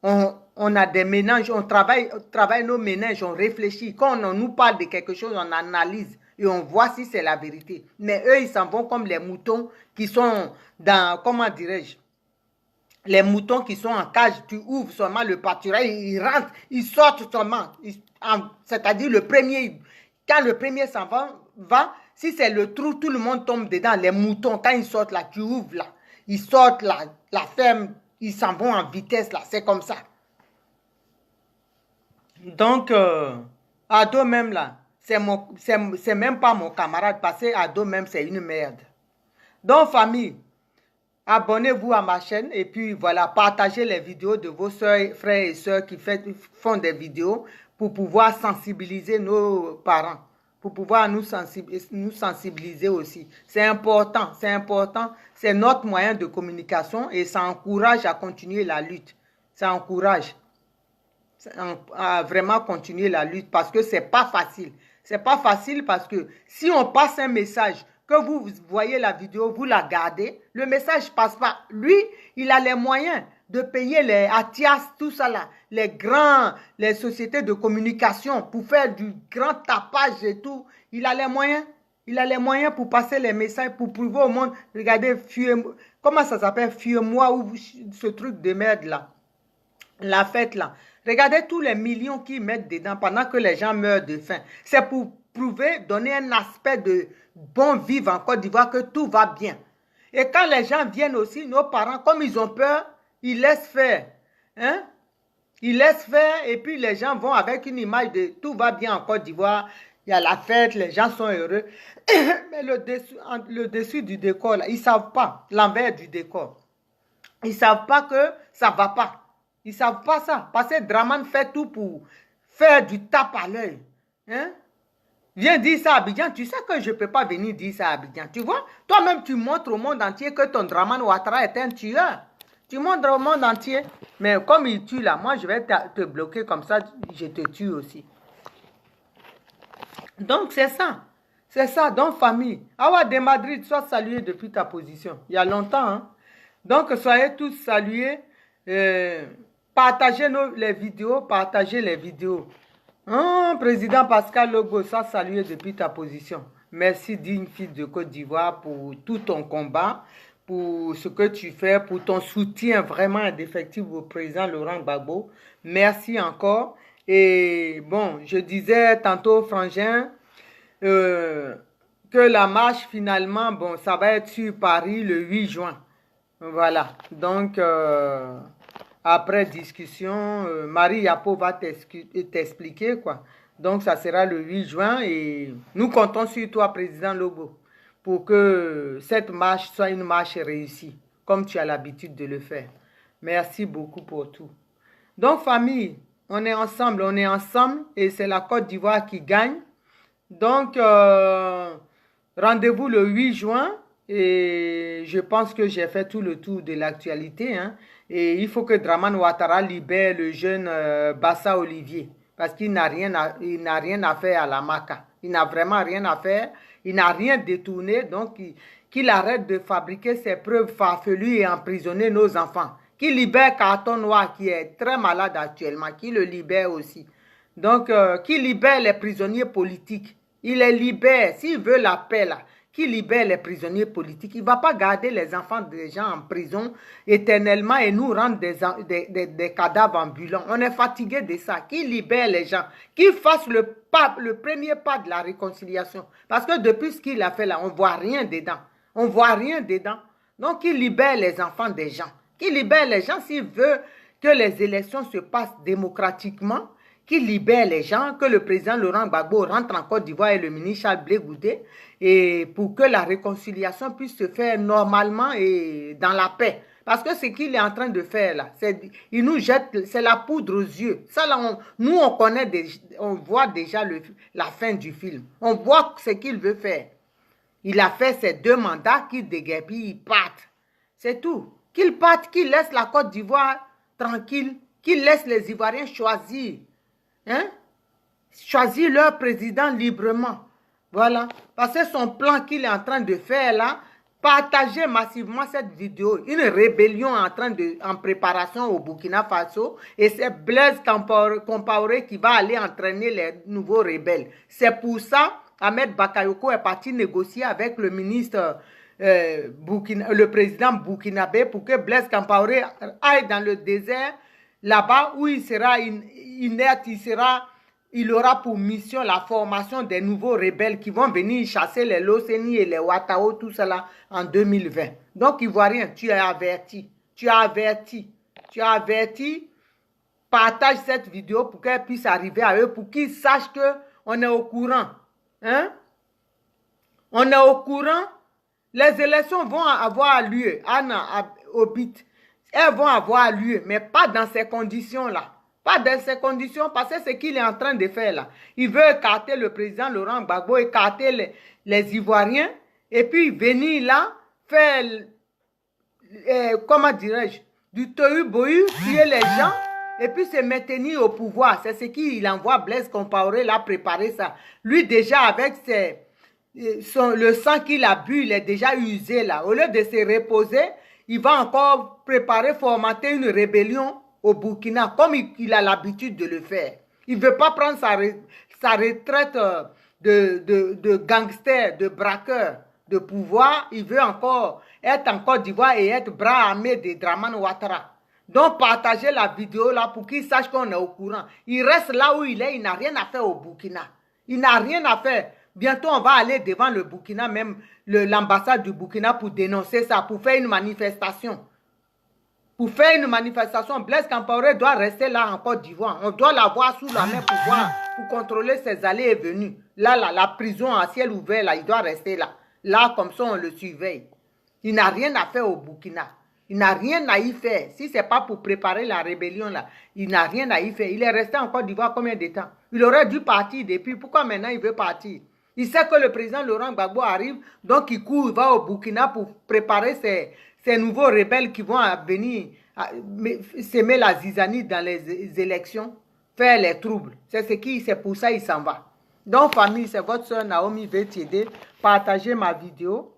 on a des ménages, on travaille nos ménages, on réfléchit. Quand on nous parle de quelque chose, on analyse et on voit si c'est la vérité. Mais eux, ils s'en vont comme les moutons qui sont dans, comment dirais-je, les moutons qui sont en cage, tu ouvres seulement le pâturage, ils rentrent, ils sortent seulement. C'est-à-dire le premier, quand le premier s'en va, si c'est le trou, tout le monde tombe dedans. Les moutons, quand ils sortent là, tu ouvres là, ils sortent là, la ferme, ils s'en vont en vitesse là, c'est comme ça. Donc, Ado même là, c'est même pas mon camarade, parce que Ado même c'est une merde. Donc famille, abonnez-vous à ma chaîne et puis voilà, partagez les vidéos de vos soeurs, frères et sœurs qui font des vidéos pour pouvoir sensibiliser nos parents, pour pouvoir nous sensibiliser aussi. C'est important, c'est notre moyen de communication et ça encourage à continuer la lutte. Ça encourage à vraiment continuer la lutte parce que c'est pas facile. C'est pas facile parce que si on passe un message, que vous voyez la vidéo, vous la gardez, le message passe pas. Lui, il a les moyens de payer les Atias, tout ça là, les sociétés de communication pour faire du grand tapage et tout. Il a les moyens. Il a les moyens pour passer les messages, pour prouver au monde, regardez, comment ça s'appelle, Fuis-moi ou ce truc de merde là. La fête là. Regardez tous les millions qu'ils mettent dedans pendant que les gens meurent de faim. C'est pour prouver, donner un aspect de bon vivre en Côte d'Ivoire, que tout va bien. Et quand les gens viennent aussi, nos parents, comme ils ont peur, ils laissent faire. Hein? Ils laissent faire et puis les gens vont avec une image de tout va bien en Côte d'Ivoire. Il y a la fête, les gens sont heureux. Mais le dessus du décor, là, ils ne savent pas l'envers du décor. Ils ne savent pas que ça ne va pas. Ils ne savent pas ça. Parce que Dramane fait tout pour faire du tape à l'œil. Hein? Viens dire ça à Abidjan. Tu sais que je ne peux pas venir dire ça à Abidjan. Tu vois? Toi-même, tu montres au monde entier que ton Dramane Ouattara est un tueur. Tu montres au monde entier. Mais comme il tue là, moi, je vais te bloquer comme ça. Je te tue aussi. Donc, c'est ça. C'est ça. Donc, famille. Awa de Madrid, sois salué depuis ta position. Il y a longtemps. Hein? Donc, soyez tous salués. Partagez les vidéos. Partagez les vidéos. Président Pascal Logo, sois salué depuis ta position. Merci, digne fille de Côte d'Ivoire, pour tout ton combat, pour ce que tu fais, pour ton soutien vraiment indéfectible au président Laurent Gbagbo. Merci encore. Et bon, je disais tantôt, Frangin, que la marche, finalement, bon, ça va être sur Paris le 8 juin. Voilà. Donc, après discussion, Marie Yapo va t'expliquer, quoi. Donc, ça sera le 8 juin et nous comptons sur toi, Président Lobo, pour que cette marche soit une marche réussie, comme tu as l'habitude de le faire. Merci beaucoup pour tout. Donc, famille, on est ensemble et c'est la Côte d'Ivoire qui gagne. Donc, rendez-vous le 8 juin et je pense que j'ai fait tout le tour de l'actualité. Hein, et il faut que Dramane Ouattara libère le jeune Bassa Olivier parce qu'il n'a rien à faire à la Maca. Il n'a vraiment rien à faire. Il n'a rien détourné. Donc, qu'il arrête de fabriquer ses preuves farfelues et emprisonner nos enfants. Qu'il libère Carton Noir qui est très malade actuellement. Qu'il le libère aussi. Donc, qu'il libère les prisonniers politiques. Il les libère. S'il veut la paix, là, qu'il libère les prisonniers politiques. Il ne va pas garder les enfants des gens en prison éternellement et nous rendre des cadavres ambulants. On est fatigué de ça. Qu'il libère les gens. Qu'il fasse le premier pas de la réconciliation. Parce que depuis ce qu'il a fait là, on ne voit rien dedans. On ne voit rien dedans. Donc, qu'il libère les enfants des gens. Qu'il libère les gens s'il veut que les élections se passent démocratiquement, qu'il libère les gens, que le président Laurent Gbagbo rentre en Côte d'Ivoire et le ministre Charles Blé Goudé, et pour que la réconciliation puisse se faire normalement et dans la paix. Parce que ce qu'il est en train de faire là, il nous jette, c'est la poudre aux yeux. Ça là, nous on connaît, on voit déjà la fin du film. On voit ce qu'il veut faire. Il a fait ses 2 mandats, qu'il déguerpille, il parte. C'est tout. Qu'il parte, qu'il laisse la Côte d'Ivoire tranquille, qu'il laisse les Ivoiriens choisir. Hein? Choisir leur président librement. Voilà. Parce que son plan qu'il est en train de faire là, partagez massivement cette vidéo. Une rébellion en préparation au Burkina Faso. Et c'est Blaise Compaoré qui va aller entraîner les nouveaux rebelles. C'est pour ça Ahmed Bakayoko est parti négocier avec le ministre, le président burkinabé pour que Blaise Compaoré aille dans le désert là-bas où il sera inerte, il aura pour mission la formation des nouveaux rebelles qui vont venir chasser les Loseni et les Ouattao, tout cela en 2020. Donc, Ivoirien, tu es averti. Tu as averti. Tu as averti. Partage cette vidéo pour qu'elle puisse arriver à eux, pour qu'ils sachent qu'on est au courant. Hein? On est au courant. Les élections vont avoir lieu, Anna Obit. Elles vont avoir lieu, mais pas dans ces conditions-là. Pas dans ces conditions, parce que ce qu'il est en train de faire là. Il veut écarter le président Laurent Gbagbo, écarter les Ivoiriens, et puis venir là, faire, comment dirais-je, du tohu-bohu, tuer les gens, et puis se maintenir au pouvoir. C'est ce qu'il envoie Blaise Compaoré là préparer ça. Lui déjà avec le sang qu'il a bu, il est déjà usé là. Au lieu de se reposer, il va encore préparer, formater une rébellion au Burkina, comme il a l'habitude de le faire. Il ne veut pas prendre sa retraite de gangster, de braqueur, de pouvoir. Il veut encore être en Côte d'Ivoire et être bras armé de Dramane Ouattara. Donc, partagez la vidéo là pour qu'il sache qu'on est au courant. Il reste là où il est, il n'a rien à faire au Burkina. Il n'a rien à faire. Bientôt, on va aller devant le Burkina, même l'ambassade du Burkina pour dénoncer ça, pour faire une manifestation. Pour faire une manifestation, Blaise Compaoré doit rester là en Côte d'Ivoire. On doit l'avoir sous la main pour contrôler ses allées et venues. Là, la prison à ciel ouvert, là, il doit rester là. Là, comme ça, on le surveille. Il n'a rien à faire au Burkina. Il n'a rien à y faire. Si ce n'est pas pour préparer la rébellion, là, il n'a rien à y faire. Il est resté en Côte d'Ivoire combien de temps? Il aurait dû partir depuis. Pourquoi maintenant il veut partir? Il sait que le président Laurent Gbagbo arrive, donc il court, il va au Burkina pour préparer ces nouveaux rebelles qui vont venir s'aimer la zizanie dans les élections, faire les troubles. C'est pour ça qu'il s'en va. Donc, famille, c'est votre soeur Naomi Vettiédé. Partagez ma vidéo.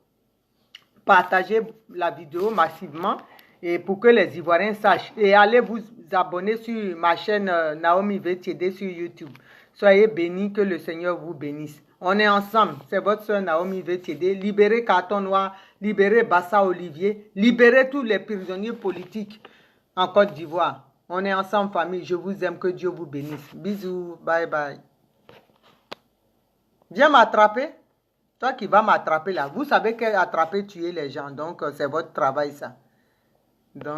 Partagez la vidéo massivement et pour que les Ivoiriens sachent. Et allez vous abonner sur ma chaîne Naomi Vettiédé sur YouTube. Soyez bénis, que le Seigneur vous bénisse. On est ensemble. C'est votre soeur Naomi Vettiédé. Libérez Carton Noir, libérez Bassa Olivier, libérez tous les prisonniers politiques en Côte d'Ivoire. On est ensemble, famille. Je vous aime. Que Dieu vous bénisse. Bisous. Bye bye. Viens m'attraper. Toi qui vas m'attraper là. Vous savez qu'attraper, tuer les gens. Donc, c'est votre travail, ça. Donc,